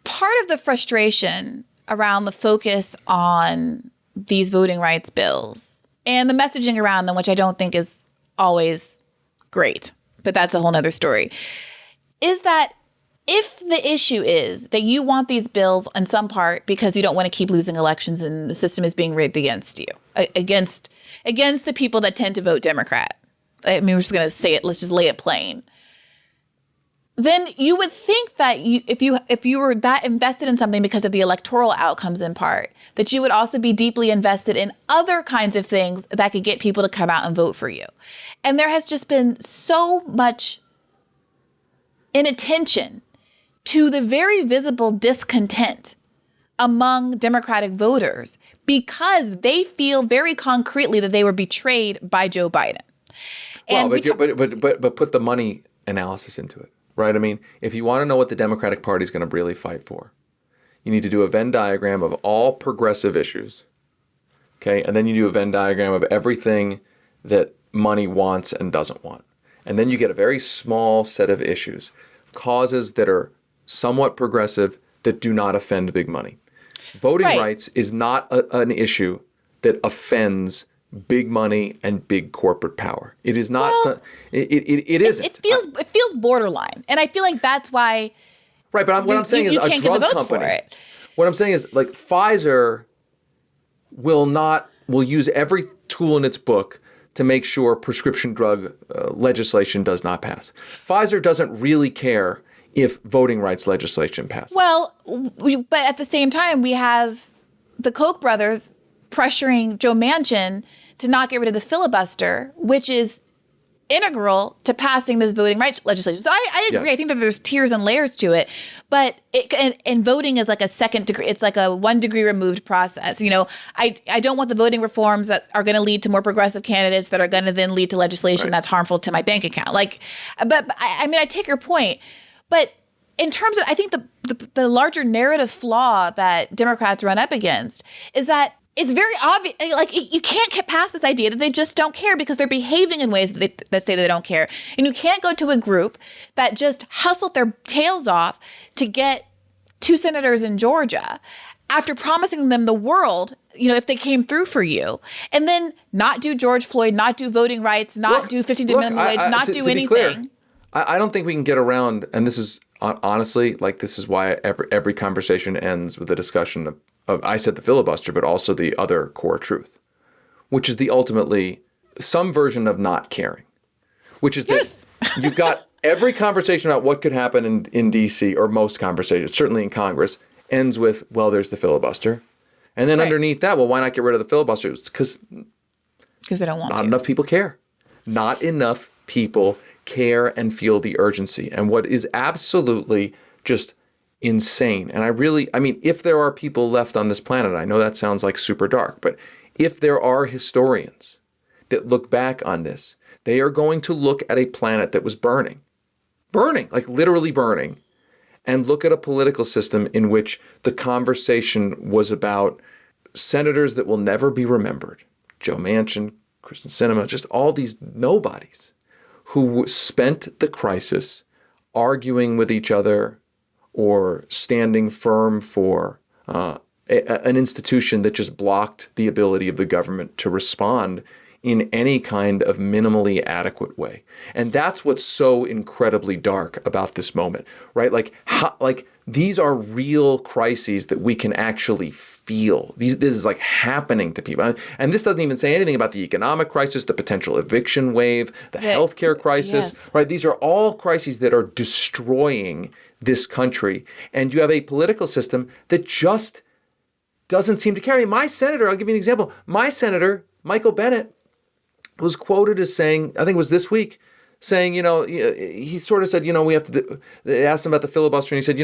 A: part of the frustration around the focus on these voting rights bills and the messaging around them, which I don't think is always great, but that's a whole nother story, is that if the issue is that you want these bills in some part because you don't want to keep losing elections and the system is being rigged against you, against the people that tend to vote Democrat. I mean, we're just going to say it. Let's just lay it plain. Then you would think that if you were that invested in something because of the electoral outcomes in part, that you would also be deeply invested in other kinds of things that could get people to come out and vote for you. And there has just been so much inattention to the very visible discontent among Democratic voters because they feel very concretely that they were betrayed by Joe Biden. And
B: but put the money analysis into it, right? I mean, if you want to know what the Democratic Party is going to really fight for, you need to do a Venn diagram of all progressive issues, okay? And then you do a Venn diagram of everything that money wants and doesn't want. And then you get a very small set of issues, causes that are somewhat progressive that do not offend big money. Voting rights is not an issue that offends big money and big corporate power. It is not. Well, it isn't.
A: It feels borderline, and I feel like that's why.
B: Right, but what I'm saying is a drug company. What I'm saying is like Pfizer will use every tool in its book to make sure prescription drug legislation does not pass. Pfizer doesn't really care if voting rights legislation passes.
A: Well, but at the same time, we have the Koch brothers pressuring Joe Manchin to not get rid of the filibuster, which is integral to passing this voting rights legislation. So I agree. Yes. I think that there's tiers and layers to it, but and voting is like a second degree. It's like a 1 degree removed process. You know, I don't want the voting reforms that are going to lead to more progressive candidates that are going to then lead to legislation that's harmful to my bank account. Like, but I mean, I take your point. But in terms of, I think the larger narrative flaw that Democrats run up against is that it's very obvious, like you can't get past this idea that they just don't care because they're behaving in ways that say they don't care. And you can't go to a group that just hustled their tails off to get two senators in Georgia after promising them the world, if they came through for you, and then not do George Floyd, not do voting rights, not do 15 minimum wage, not do anything.
B: Clear, I don't think we can get around, and this is honestly, this is why every conversation ends with a discussion of I said the filibuster, but also the other core truth, which is the ultimately some version of not caring, which is that you've got every conversation about what could happen in D.C., or most conversations, certainly in Congress, ends with, well, there's the filibuster. And then underneath that, well, why not get rid of the filibuster? Because
A: they don't want to.
B: Not enough people care. Not enough people care and feel the urgency. And what is absolutely just insane, and if there are people left on this planet, I know that sounds like super dark, but if there are historians that look back on this, they are going to look at a planet that was burning, like literally burning, and look at a political system in which the conversation was about senators that will never be remembered, Joe Manchin, Kristen Sinema, just all these nobodies who spent the crisis arguing with each other or standing firm for an institution that just blocked the ability of the government to respond in any kind of minimally adequate way. And that's what's so incredibly dark about this moment, right? These are real crises that we can actually feel. This is happening to people. And this doesn't even say anything about the economic crisis, the potential eviction wave, the healthcare crisis, right? These are all crises that are destroying this country. And you have a political system that just doesn't seem to care. My senator, I'll give you an example. My senator, Michael Bennet, was quoted as saying, I think it was this week, saying, he sort of said, we have to, they asked him about the filibuster, and he said,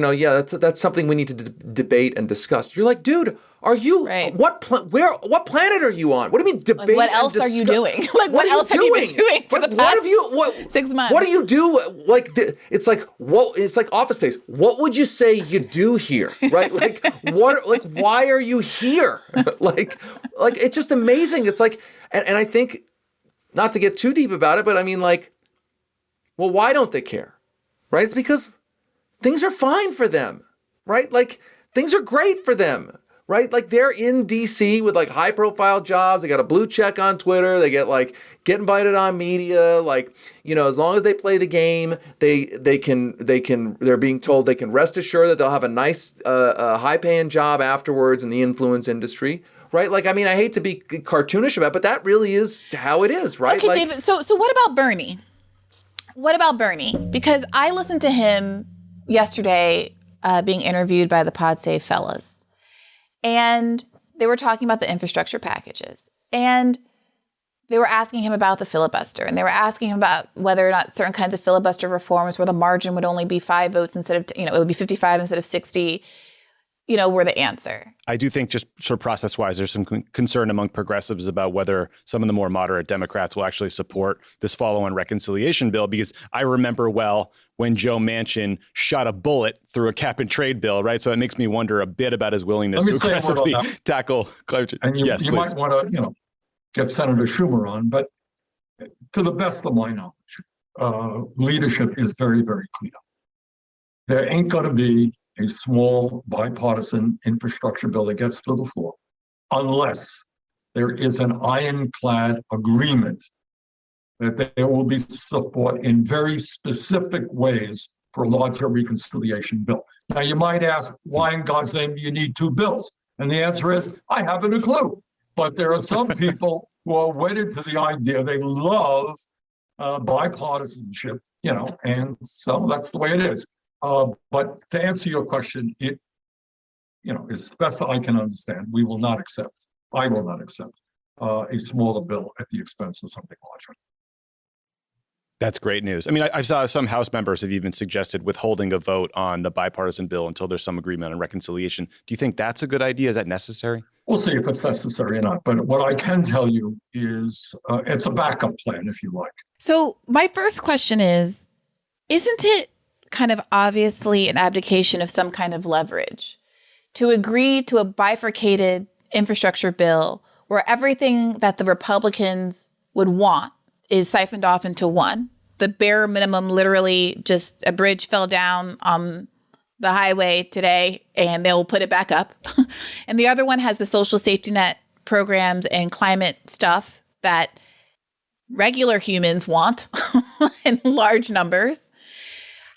B: that's something we need to debate and discuss. You're like, dude, are you, what planet are you on? What do you mean debate?
A: What else are you doing? What else have you been doing for the past 6 months?
B: What do you do? It's like Office Space. What would you say you do here? Right? Why are you here? It's just amazing. It's and I think, not to get too deep about it, but well, why don't they care? Right? It's because things are fine for them, right? Things are great for them, right? They're in DC with high profile jobs. They got a blue check on Twitter. They get invited on media. As long as they play the game, they're being told they can rest assured that they'll have a nice, high paying job afterwards in the influence industry. Right? I hate to be cartoonish about it, but that really is how it is, right?
A: Okay, David. So what about Bernie? What about Bernie? Because I listened to him yesterday being interviewed by the Pod Save fellas. And they were talking about the infrastructure packages. And they were asking him about the filibuster. And they were asking him about whether or not certain kinds of filibuster reforms where the margin would only be 5 votes instead of, it would be 55 instead of 60. Were the answer. I
H: do think just sort of process-wise, there's some concern among progressives about whether some of the more moderate Democrats will actually support this follow-on reconciliation bill, because I remember well when Joe Manchin shot a bullet through a cap-and-trade bill, right? So it makes me wonder a bit about his willingness to aggressively tackle climate change.
I: And you might want to, get Senator Schumer on, but to the best of my knowledge, leadership is very, very clear. There ain't going to be a small bipartisan infrastructure bill that gets to the floor unless there is an ironclad agreement that there will be support in very specific ways for a larger reconciliation bill. Now, you might ask, why in God's name do you need 2 bills? And the answer is, I haven't a clue. But there are some people who are wedded to the idea. They love bipartisanship, and so that's the way it is. But to answer your question, it, as best I can understand, I will not accept a smaller bill at the expense of something larger.
H: That's great news. I saw some House members have even suggested withholding a vote on the bipartisan bill until there's some agreement on reconciliation. Do you think that's a good idea? Is that necessary?
I: We'll see if it's necessary or not. But what I can tell you is it's a backup plan, if you like.
A: So my first question is, isn't it kind of obviously an abdication of some kind of leverage to agree to a bifurcated infrastructure bill where everything that the Republicans would want is siphoned off into one? The bare minimum, literally just a bridge fell down on the highway today and they'll put it back up. And the other one has the social safety net programs and climate stuff that regular humans want in large numbers.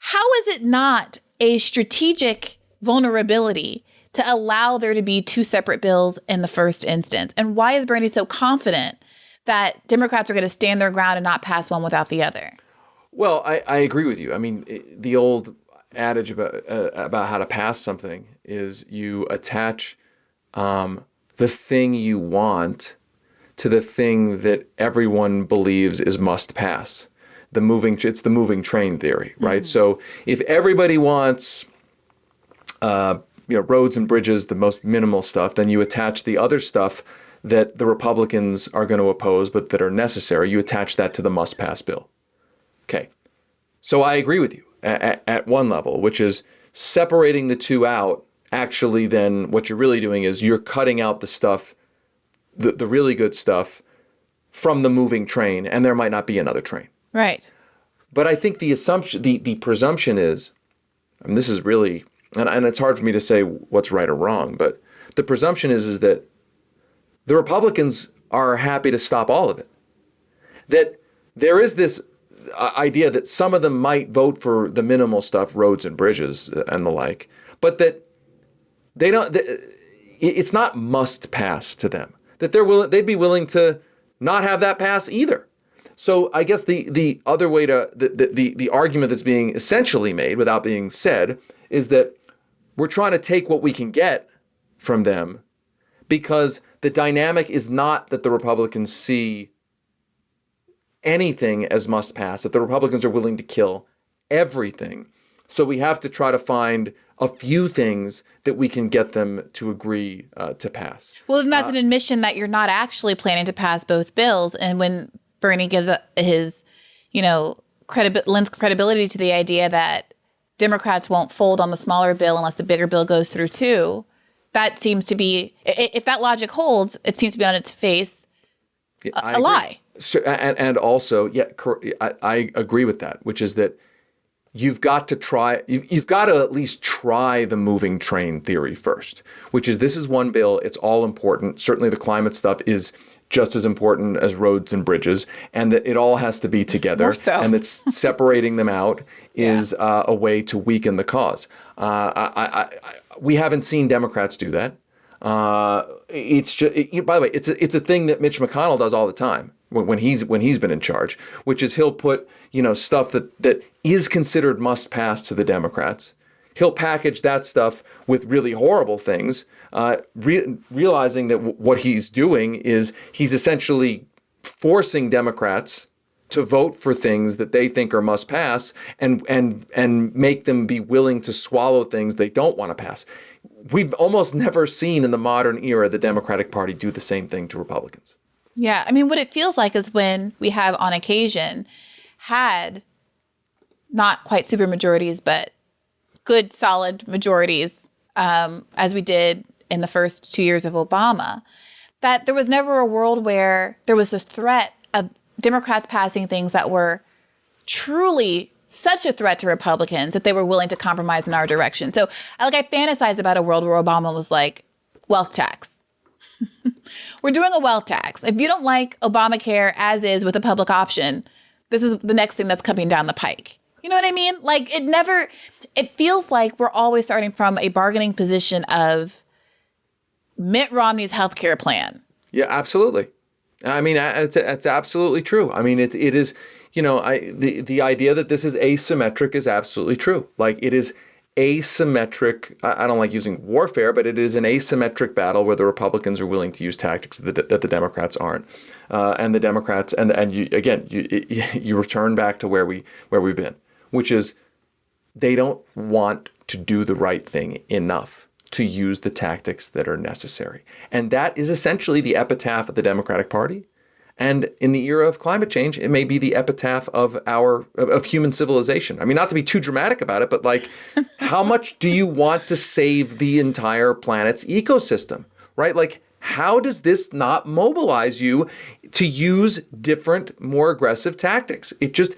A: How is it not a strategic vulnerability to allow there to be two separate bills in the first instance? And why is Bernie so confident that Democrats are going to stand their ground and not pass one without the other?
B: Well, I agree with you. I mean, the old adage about how to pass something is you attach the thing you want to the thing that everyone believes is must pass. It's the moving train theory, right? So if everybody wants, roads and bridges, the most minimal stuff, then you attach the other stuff that the Republicans are going to oppose, but that are necessary. You attach that to the must pass bill. Okay. So I agree with you at one level, which is separating the two out. Actually, then what you're really doing is you're cutting out the stuff, the really good stuff from the moving train, and there might not be another train.
A: Right.
B: But I think the assumption, the presumption is, and this is really, and it's hard for me to say what's right or wrong, but the presumption is that the Republicans are happy to stop all of it. That there is this idea that some of them might vote for the minimal stuff, roads and bridges and the like, but that they don't. It's not must pass to them. That they'd be willing to not have that pass either. So I guess the other way to the argument that's being essentially made without being said is that we're trying to take what we can get from them, because the dynamic is not that the Republicans see anything as must pass, that the Republicans are willing to kill everything. So we have to try to find a few things that we can get them to agree to pass.
A: Well, then that's an admission that you're not actually planning to pass both bills. And when Bernie gives his, lends credibility to the idea that Democrats won't fold on the smaller bill unless the bigger bill goes through too, that seems to be, if that logic holds, it seems to be on its face a lie.
B: So, and also, I agree with that, which is that you've got to at least try the moving train theory first, which is this is one bill. It's all important. Certainly the climate stuff is just as important as roads and bridges, and that it all has to be together.
A: More so.
B: And that separating them out is a way to weaken the cause. We haven't seen Democrats do that. It's just, by the way, it's a thing that Mitch McConnell does all the time when he's been in charge, which is he'll put stuff that is considered must pass to the Democrats. He'll package that stuff with really horrible things, realizing that what he's doing is he's essentially forcing Democrats to vote for things that they think are must pass and make them be willing to swallow things they don't want to pass. We've almost never seen in the modern era the Democratic Party do the same thing to Republicans.
A: Yeah. I mean, what it feels like is when we have on occasion had not quite supermajorities, but good, solid majorities, as we did in the first 2 years of Obama, that there was never a world where there was the threat of Democrats passing things that were truly such a threat to Republicans that they were willing to compromise in our direction. So I fantasize about a world where Obama was like, wealth tax. We're doing a wealth tax. If you don't like Obamacare as is with a public option, this is the next thing that's coming down the pike. You know what I mean? It feels like we're always starting from a bargaining position of Mitt Romney's healthcare plan.
B: Yeah, absolutely. I mean, it's absolutely true. I mean, it is, the idea that this is asymmetric is absolutely true. It is asymmetric. I don't like using warfare, but it is an asymmetric battle where the Republicans are willing to use tactics that the Democrats aren't. And the Democrats, and you return back to where we've been, which is they don't want to do the right thing enough to use the tactics that are necessary. And that is essentially the epitaph of the Democratic Party. And in the era of climate change, it may be the epitaph of human civilization. I mean, not to be too dramatic about it, but how much do you want to save the entire planet's ecosystem, right? How does this not mobilize you to use different, more aggressive tactics? It just,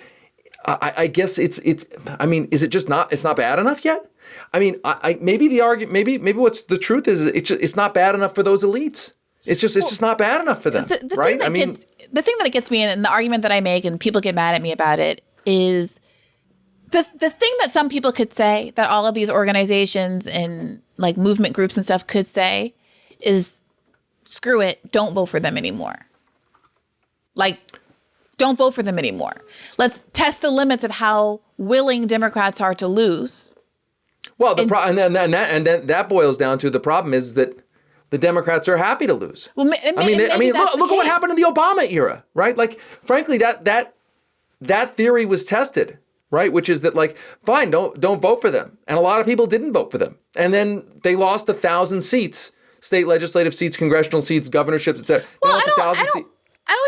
B: I guess is it just not, it's not bad enough yet? I mean, I maybe the argument, maybe what's the truth is it's not bad enough for those elites. It's just not bad enough for them, right?
A: The thing that gets me, and the argument that I make, and people get mad at me about it, is the thing that some people could say, that all of these organizations and like movement groups and stuff could say, is screw it, don't vote for them anymore. Like, don't vote for them anymore. Let's test the limits of how willing Democrats are to lose.
B: Well, and then that boils down to the problem is that the Democrats are happy to lose.
A: Well,
B: look at what happened in the Obama era, right? Like, frankly, that theory was tested, right? Which is that, like, fine, don't vote for them, and a lot of people didn't vote for them, and then they lost 1,000 seats, state legislative seats, congressional seats, governorships, etc.
A: Well, I don't think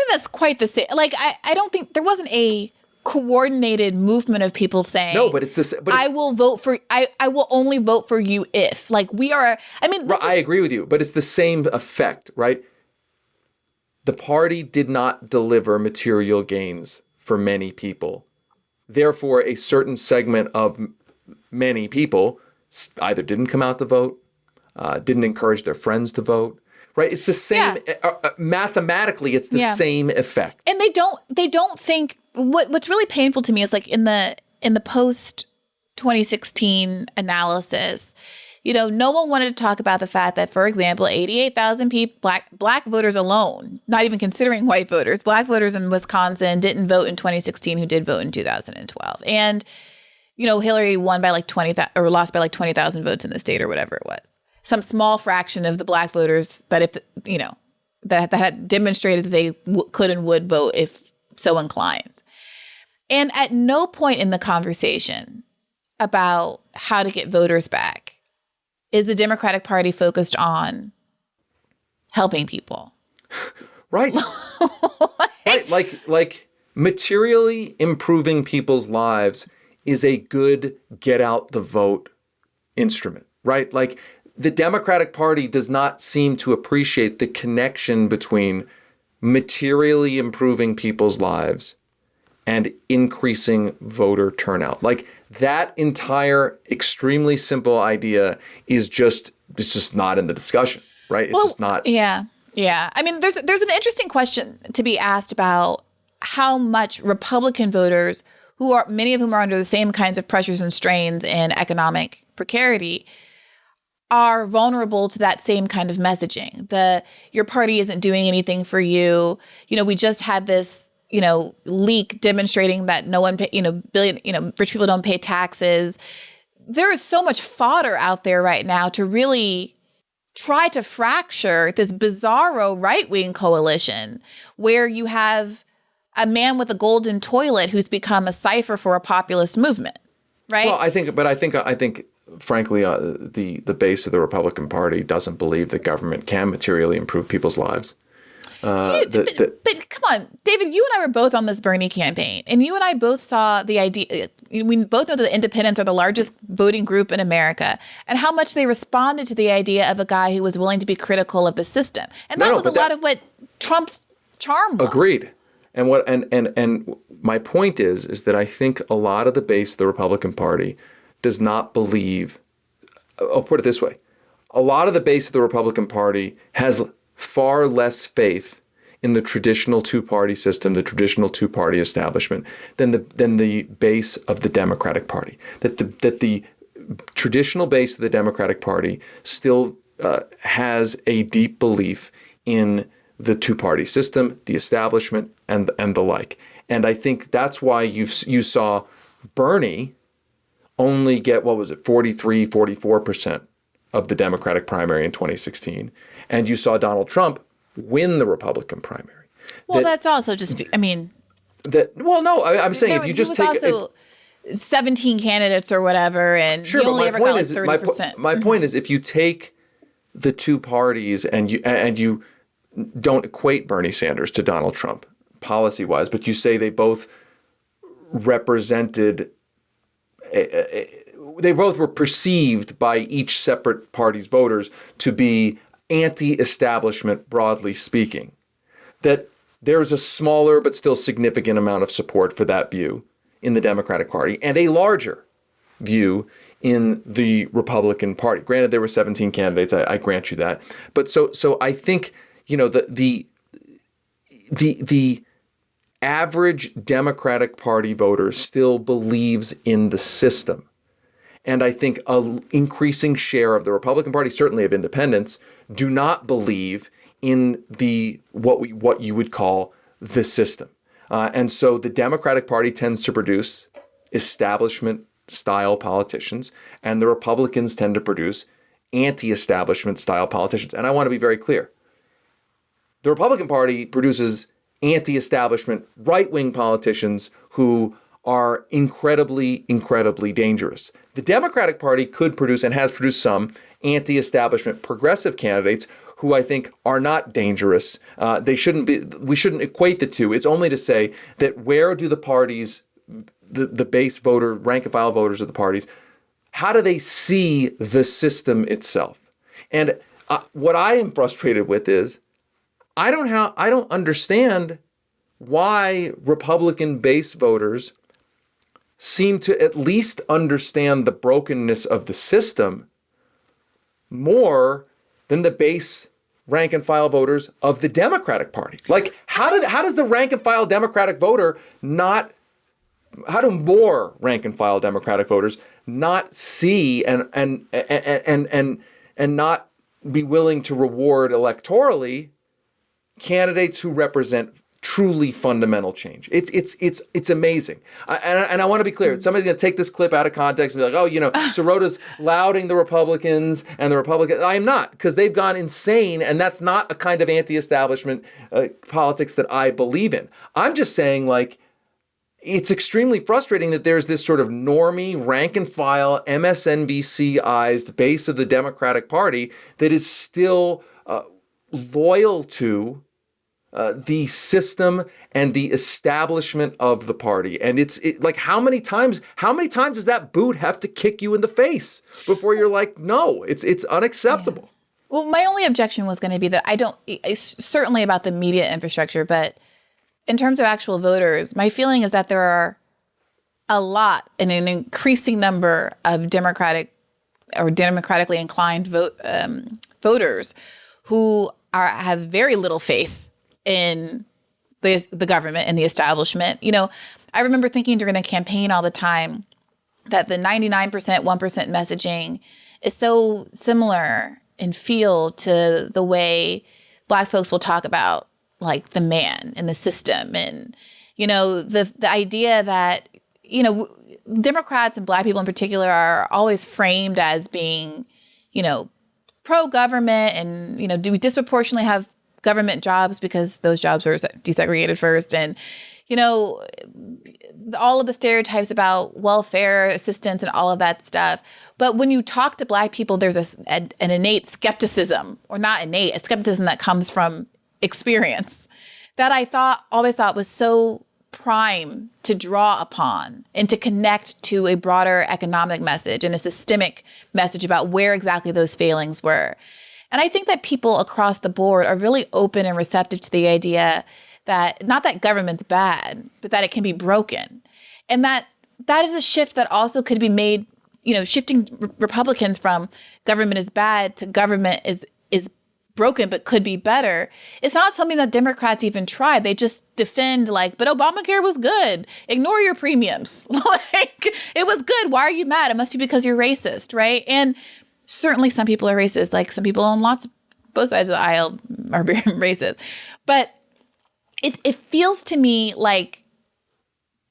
A: that's quite the same. Like, I don't think there wasn't a coordinated movement of people saying,
B: no, but it's this. But
A: I will vote for. I will only vote for you if, like, we are. I mean,
B: I agree with you, but it's the same effect, right? The party did not deliver material gains for many people. Therefore, a certain segment of many people either didn't come out to vote, didn't encourage their friends to vote. Right, it's the same. Mathematically, it's the same effect.
A: And they don't think. What's really painful to me is, like, in the post 2016 analysis, no one wanted to talk about the fact that, for example, 88,000 people, black voters alone, not even considering white voters, black voters in Wisconsin didn't vote in 2016 who did vote in 2012, and Hillary won by like 20,000 or lost by like 20,000 votes in the state or whatever it was. Some small fraction of the black voters that that had demonstrated that they could and would vote if so inclined. And at no point in the conversation about how to get voters back is the Democratic Party focused on helping people.
B: Right. Right. Like materially improving people's lives is a good get out the vote instrument, right? Like, the Democratic Party does not seem to appreciate the connection between materially improving people's lives and increasing voter turnout. Like, that entire extremely simple idea is just not in the discussion, right? It's just not.
A: Yeah. Yeah. I mean, there's an interesting question to be asked about how much Republican voters, many of whom are under the same kinds of pressures and strains and economic precarity, are vulnerable to that same kind of messaging. Your party isn't doing anything for you. We just had this, leak demonstrating that no one, rich people don't pay taxes. There is so much fodder out there right now to really try to fracture this bizarro right-wing coalition where you have a man with a golden toilet who's become a cipher for a populist movement, right?
B: Well, I think frankly, the base of the Republican Party doesn't believe that government can materially improve people's lives.
A: But come on, David, you and I were both on this Bernie campaign, and you and I both saw the idea. We both know that the independents are the largest voting group in America, and how much they responded to the idea of a guy who was willing to be critical of the system. And that was a lot of what Trump's charm was.
B: Agreed. And my point is that I think a lot of the base of the Republican Party does not believe, I'll put it this way, a lot of the base of the Republican Party has far less faith in the traditional two-party system, the traditional two-party establishment, than the base of the Democratic Party. That the traditional base of the Democratic Party still has a deep belief in the two-party system, the establishment, and the like. And I think that's why you saw Bernie only get, 43, 44% of the Democratic primary in 2016. And you saw Donald Trump win the Republican primary.
A: Well, that's also just, I'm saying
B: if you just take...
A: 17 candidates or whatever, and you only ever got like 30%.
B: My point is, if you take the two parties and you don't equate Bernie Sanders to Donald Trump policy-wise, but you say they both represented... they both were perceived by each separate party's voters to be anti-establishment, broadly speaking, that there's a smaller but still significant amount of support for that view in the Democratic Party, and a larger view in the Republican Party. Granted, there were 17 candidates. I grant you that. But so I think, the average Democratic Party voter still believes in the system. And I think an increasing share of the Republican Party, certainly of independents, do not believe in what you would call the system. And so the Democratic Party tends to produce establishment-style politicians, and the Republicans tend to produce anti-establishment-style politicians. And I want to be very clear. The Republican Party produces anti-establishment right-wing politicians who are incredibly, incredibly dangerous. The Democratic Party could produce and has produced some anti-establishment progressive candidates who I think are not dangerous. We shouldn't equate the two. It's only to say that where do the parties, the base voter, rank and file voters of the parties, how do they see the system itself? And what I am frustrated with is I don't understand why Republican base voters seem to at least understand the brokenness of the system more than the base rank and file voters of the Democratic Party. Like, how does the rank and file Democratic voter how do more rank and file Democratic voters not see and not be willing to reward electorally candidates who represent truly fundamental change? It's amazing. And I want to be clear. Somebody's going to take this clip out of context and be like, oh, Sirota's lauding the Republicans and the Republicans. I am not, because they've gone insane, and that's not a kind of anti-establishment politics that I believe in. I'm just saying, like, it's extremely frustrating that there's this sort of normie, rank and file, MSNBC-ized base of the Democratic Party that is still loyal to the system and the establishment of the party. And it's like, how many times does that boot have to kick you in the face before you're like, no, it's unacceptable.
A: Yeah. Well, my only objection was going to be that certainly about the media infrastructure, but in terms of actual voters, my feeling is that there are an increasing number of Democratic or democratically inclined voters who have very little faith in the government and the establishment. I remember thinking during the campaign all the time that the 99%, 1% messaging is so similar in feel to the way Black folks will talk about, like, the man and the system. And, the idea that, Democrats and Black people in particular are always framed as being, pro-government and, do we disproportionately have government jobs because those jobs were desegregated first, and all of the stereotypes about welfare assistance and all of that stuff. But when you talk to Black people, there's an innate skepticism, or not innate, a skepticism that comes from experience that I always thought was so prime to draw upon and to connect to a broader economic message and a systemic message about where exactly those failings were. And I think that people across the board are really open and receptive to the idea that not that government's bad, but that it can be broken. And that is a shift that also could be made, shifting Republicans from government is bad to government is broken but could be better. It's not something that Democrats even try. They just defend, like, but Obamacare was good. Ignore your premiums. Like, it was good. Why are you mad? It must be because you're racist, right? And certainly some people are racist. Like, some people on both sides of the aisle are racist. But it feels to me like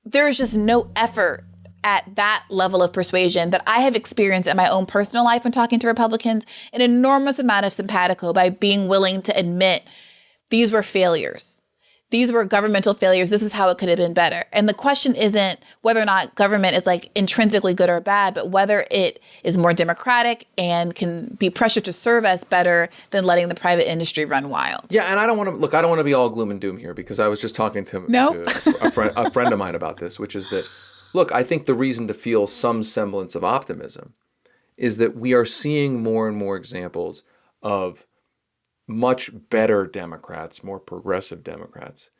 A: there's just no effort at that level of persuasion that I have experienced in my own personal life when talking to Republicans, an enormous amount of simpatico by being willing to admit these were failures. These were governmental failures. This is how it could have been better. And the question isn't whether or not government is, like, intrinsically good or bad, but whether it is more democratic and can be pressured to serve us better than letting the private industry run wild.
B: Yeah, and I don't want to be all gloom and doom here, because I was just talking to a friend of mine about this, which is that, look, I think the reason to feel some semblance of optimism is that we are seeing more and more examples of much better Democrats, more progressive Democrats,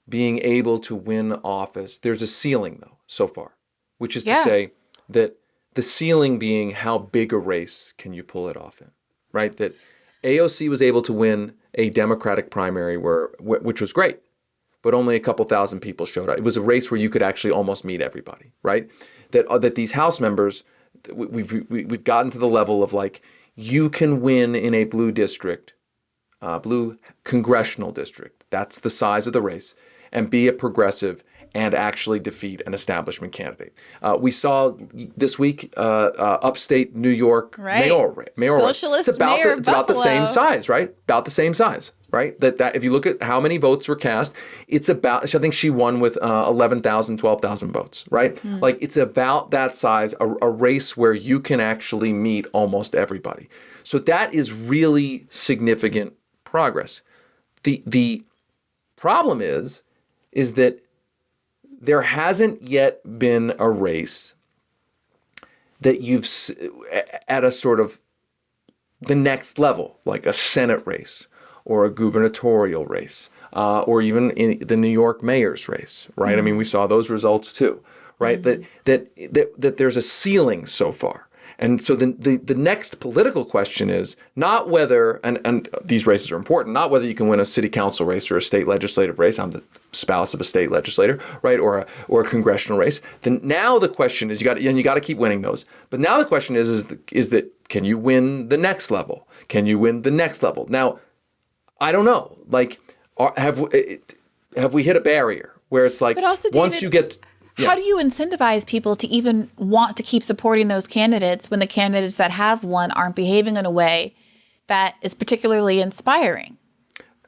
B: being able to win office. There's a ceiling, though, so far, which is to say that The ceiling being how big a race can you pull it off in, right? That AOC was able to win a Democratic primary which was great, but only a couple thousand people showed up. It was a race where you could actually almost meet everybody, right? That these House members, we've gotten to the level of like, you can win in a blue district, blue congressional district. That's the size of the race, and be a progressive and actually defeat an establishment candidate. We saw this week upstate New York mayoral race.
A: Socialist
B: It's about
A: mayor
B: it's about the same
A: Buffalo.
B: size, right? About the same size, right? That if you look at how many votes were cast, it's about, I think she won with 11,000, 12,000 votes, right? Like, it's about that size, a race where you can actually meet almost everybody. So that is really significant progress. The problem is that there hasn't yet been a race that you've at a sort of the next level, like a Senate race or a gubernatorial race, or even in the New York mayor's race, right? I mean, we saw those results too, right? That there's a ceiling so far. And so the next political question is not whether, and these races are important, not whether you can win a city council race or a state legislative race. I'm the spouse of a state legislator, right? Or a congressional race. Then now the question is, you got to keep winning those. But now the question is that can you win the next level? Can you win the next level? Now, I don't know. Like, have we hit a barrier where it's like,
A: But also,
B: once
A: David,
B: you get.
A: How do you incentivize people to even want to keep supporting those candidates when the candidates that have won aren't behaving in a way that is particularly inspiring?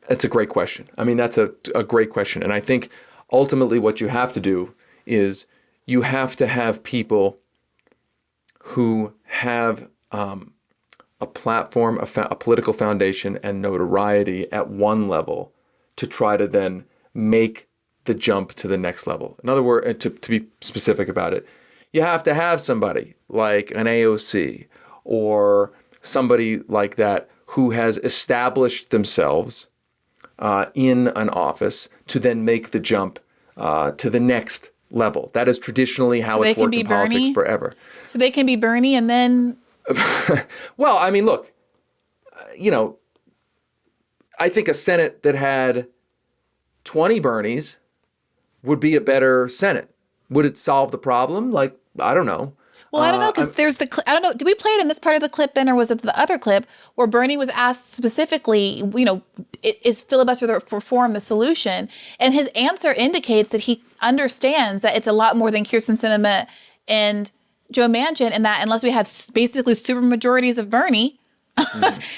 B: That's a great question. I mean, that's a great question. And I think ultimately what you have to do is you have to have people who have a platform, a political foundation and notoriety at one level to try to then make the jump to the next level. In other words, to be specific about it, you have to have somebody like an AOC or somebody like that who has established themselves in an office to then make the jump to the next level. That is traditionally how it's worked in politics forever.
A: So they can be Bernie and then...
B: Well, I mean, look, I think a Senate that had 20 Bernies would be a better Senate. Would it solve the problem? Like, I don't know.
A: Well, I don't know, because there's I don't know. Did we play it in this part of the clip, Ben, or was it the other clip where Bernie was asked specifically, is filibuster reform the solution? And his answer indicates that he understands that it's a lot more than Kyrsten Sinema and Joe Manchin, and that unless we have basically super majorities of Bernie,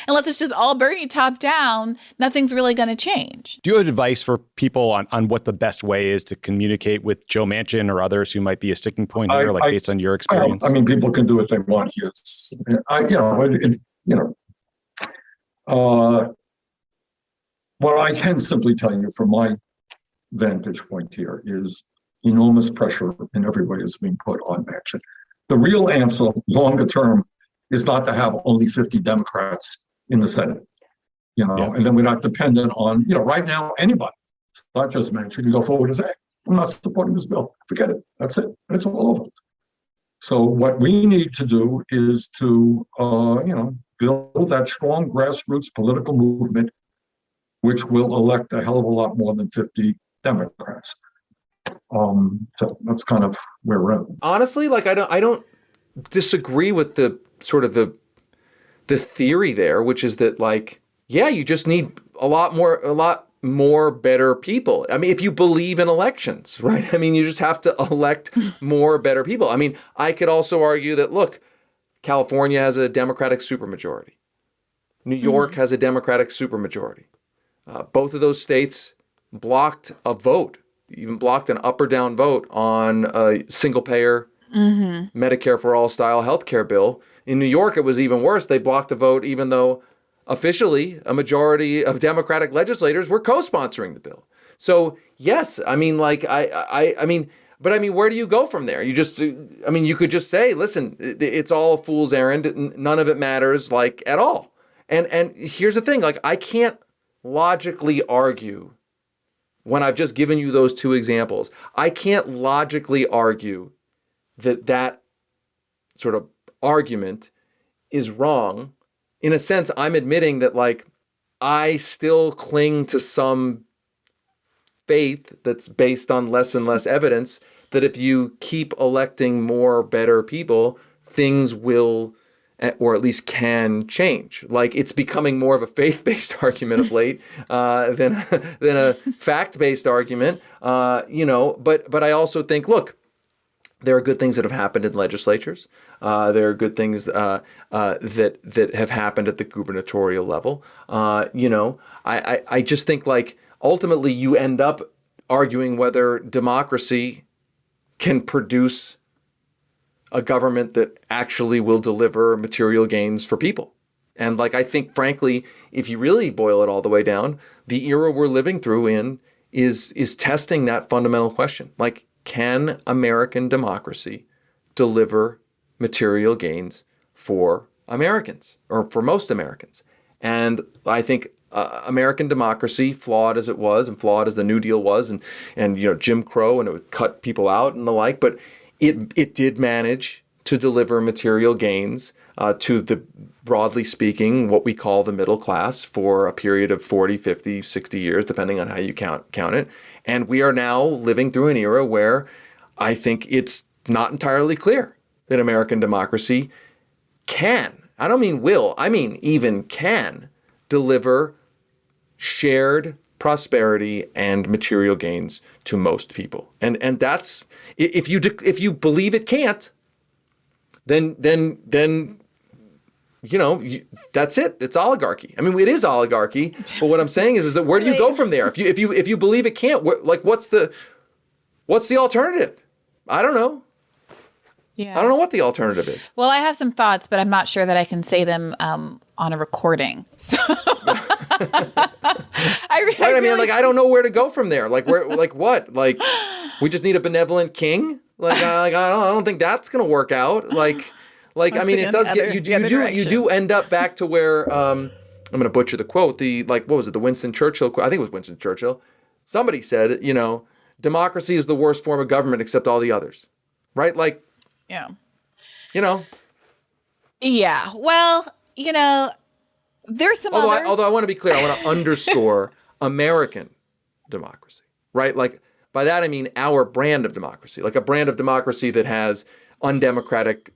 A: unless it's just all Bernie top down, nothing's really going to change.
H: Do you have advice for people on what the best way is to communicate with Joe Manchin or others who might be a sticking point here, based on your experience?
I: I mean, people can do what they want here. What I can simply tell you from my vantage point here is enormous pressure in every way is being put on Manchin. The real answer, longer term, is not to have only 50 Democrats in the Senate, and then we're not dependent on, right now, anybody, not just Manchin, you go forward and say, I'm not supporting this bill. Forget it. That's it. And it's all over. So what we need to do is to, build that strong grassroots political movement, which will elect a hell of a lot more than 50 Democrats. So that's kind of where we're at.
B: Honestly, like, I don't disagree with the sort of the theory there, which is that, like, yeah, you just need a lot more better people. I mean, if you believe in elections, right? I mean, you just have to elect more better people. I mean, I could also argue that, look, California has a Democratic supermajority. New York has a Democratic supermajority. Both of those states blocked a vote, even blocked an up or down vote on a single payer Medicare for all style healthcare bill. In New York, it was even worse. They blocked a vote even though officially a majority of Democratic legislators were co-sponsoring the bill. So yes, I mean, like, I mean, where do you go from there? You could just say, listen, it's all a fool's errand. None of it matters, like, at all. And here's the thing, like, I can't logically argue when I've just given you those two examples. I can't logically argue that sort of argument is wrong. In a sense, I'm admitting that like I still cling to some faith that's based on less and less evidence that if you keep electing more better people, things will, or at least can, change. Like it's becoming more of a faith-based argument of late than a fact-based argument. But I also think, look, there are good things that have happened in legislatures. There are good things that have happened at the gubernatorial level. I just think like ultimately you end up arguing whether democracy can produce a government that actually will deliver material gains for people. And like I think, frankly, if you really boil it all the way down, the era we're living through in is testing that fundamental question. Like, can American democracy deliver material gains for Americans or for most Americans? And I think American democracy, flawed as it was and flawed as the New Deal was and Jim Crow, and it would cut people out and the like, but it did manage to deliver material gains to the, broadly speaking, what we call the middle class for a period of 40, 50, 60 years, depending on how you count it. And we are now living through an era where I think it's not entirely clear that American democracy can, I don't mean will, I mean even can deliver shared prosperity and material gains to most people. And that's, if you believe it can't, then that's it. It's oligarchy. I mean, it is oligarchy. But what I'm saying is that where do you go from there? If you believe it can't, what's the alternative? I don't know.
A: Yeah.
B: I don't know what the alternative is.
A: Well, I have some thoughts, but I'm not sure that I can say them on a recording. So
B: I mean, I don't know where to go from there. Like what? Like we just need a benevolent king? I don't think that's going to work out. I mean, it does get you do end up back to where I'm going to butcher the quote. What was it? The Winston Churchill quote. I think it was Winston Churchill. Somebody said, democracy is the worst form of government except all the others. Right?
A: Yeah.
B: Yeah.
A: Well, there's some others.
B: Although I want to be clear, I want to underscore American democracy, right? Like by that I mean our brand of democracy, like a brand of democracy that has undemocratic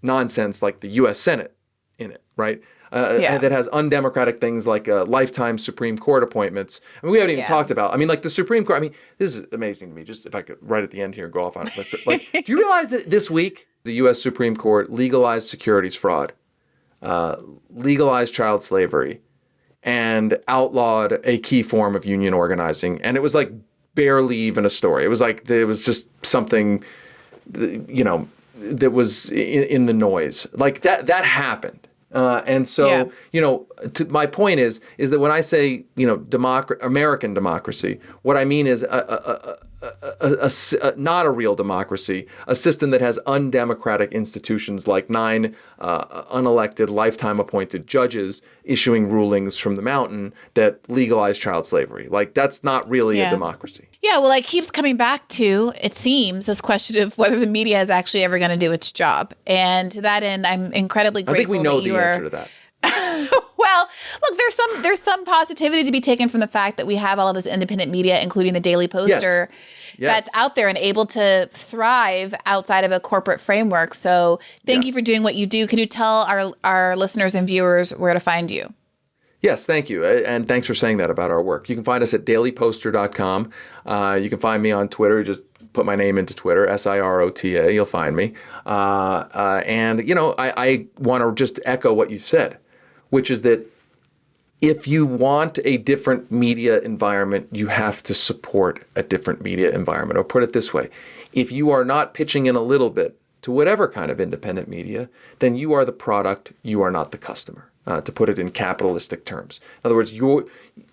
B: nonsense like the U.S. Senate in it, right? And that has undemocratic things like lifetime Supreme Court appointments. I mean, we haven't even talked about. I mean, like the Supreme Court. I mean, this is amazing to me. Just if I could right at the end here go off on it. Do you realize that this week the U.S. Supreme Court legalized securities fraud, legalized child slavery, and outlawed a key form of union organizing? And it was like barely even a story. It was just something, that was in the noise. Like that happened. And so, my point is that when I say, American democracy, what I mean is not a real democracy, a system that has undemocratic institutions like 9 unelected, lifetime appointed judges issuing rulings from the mountain that legalize child slavery. Like that's not really a democracy.
A: Yeah, well, it keeps coming back to, it seems, this question of whether the media is actually ever going to do its job. And to that end, I'm incredibly grateful.
B: I think we know the answer to that.
A: Well, look, there's some positivity to be taken from the fact that we have all of this independent media, including the Daily Poster, that's out there and able to thrive outside of a corporate framework. So thank you for doing what you do. Can you tell our listeners and viewers where to find you?
B: Yes, thank you. And thanks for saying that about our work. You can find us at dailyposter.com. You can find me on Twitter. Just put my name into Twitter, Sirota. You'll find me. I want to just echo what you said, which is that if you want a different media environment, you have to support a different media environment. Or put it this way, if you are not pitching in a little bit to whatever kind of independent media, then you are the product, you are not the customer. To put it in capitalistic terms. In other words,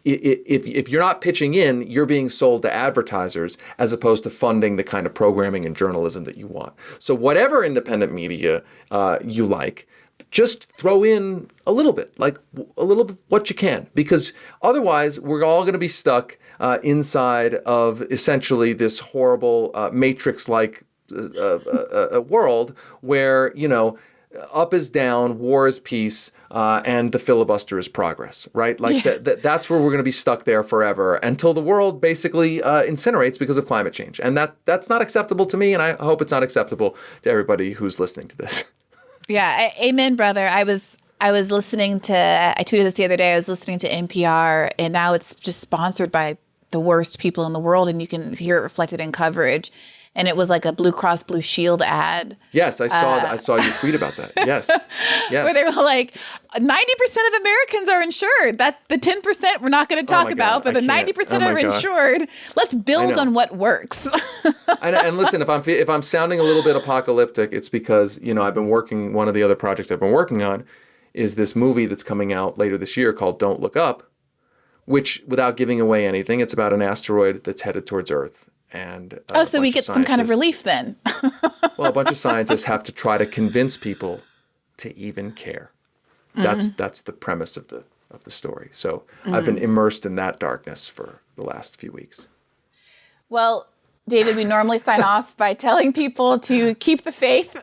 B: if you're not pitching in, you're being sold to advertisers as opposed to funding the kind of programming and journalism that you want. So whatever independent media you like, just throw in a little bit what you can, because otherwise we're all going to be stuck inside of essentially this horrible matrix-like world where, up is down, war is peace, and the filibuster is progress, right? Like that's where we're going to be stuck there forever until the world basically incinerates because of climate change. And that's not acceptable to me, and I hope it's not acceptable to everybody who's listening to this.
A: Yeah, amen, brother. I was listening to, I tweeted this the other day, I was listening to NPR, and now it's just sponsored by the worst people in the world, and you can hear it reflected in coverage. And it was like a Blue Cross Blue Shield ad.
B: Yes, I saw your tweet about that. Yes.
A: Where they were like, 90% of Americans are insured. That the 10% we're not going to talk about, but the 90% are insured. Let's build on what works.
B: and listen, if I'm sounding a little bit apocalyptic, it's because, I've been working, one of the other projects I've been working on is this movie that's coming out later this year called Don't Look Up, which, without giving away anything, it's about an asteroid that's headed towards Earth. And
A: so we get some kind of relief then.
B: Well, a bunch of scientists have to try to convince people to even care. That's the premise of the story. So I've been immersed in that darkness for the last few weeks.
A: Well, David, we normally sign off by telling people to keep the faith.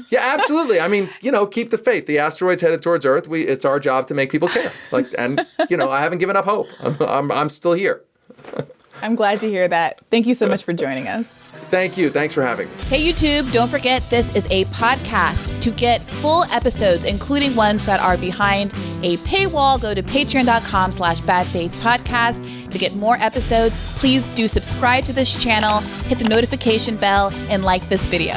B: Yeah, absolutely. I mean, keep the faith. The asteroid's headed towards Earth. It's our job to make people care. I haven't given up hope. I'm still here.
A: I'm glad to hear that. Thank you so much for joining us.
B: Thank you. Thanks for having me.
A: Hey, YouTube, don't forget this is a podcast. To get full episodes, including ones that are behind a paywall, go to patreon.com/badfaithpodcast. To get more episodes, please do subscribe to this channel, hit the notification bell, and like this video.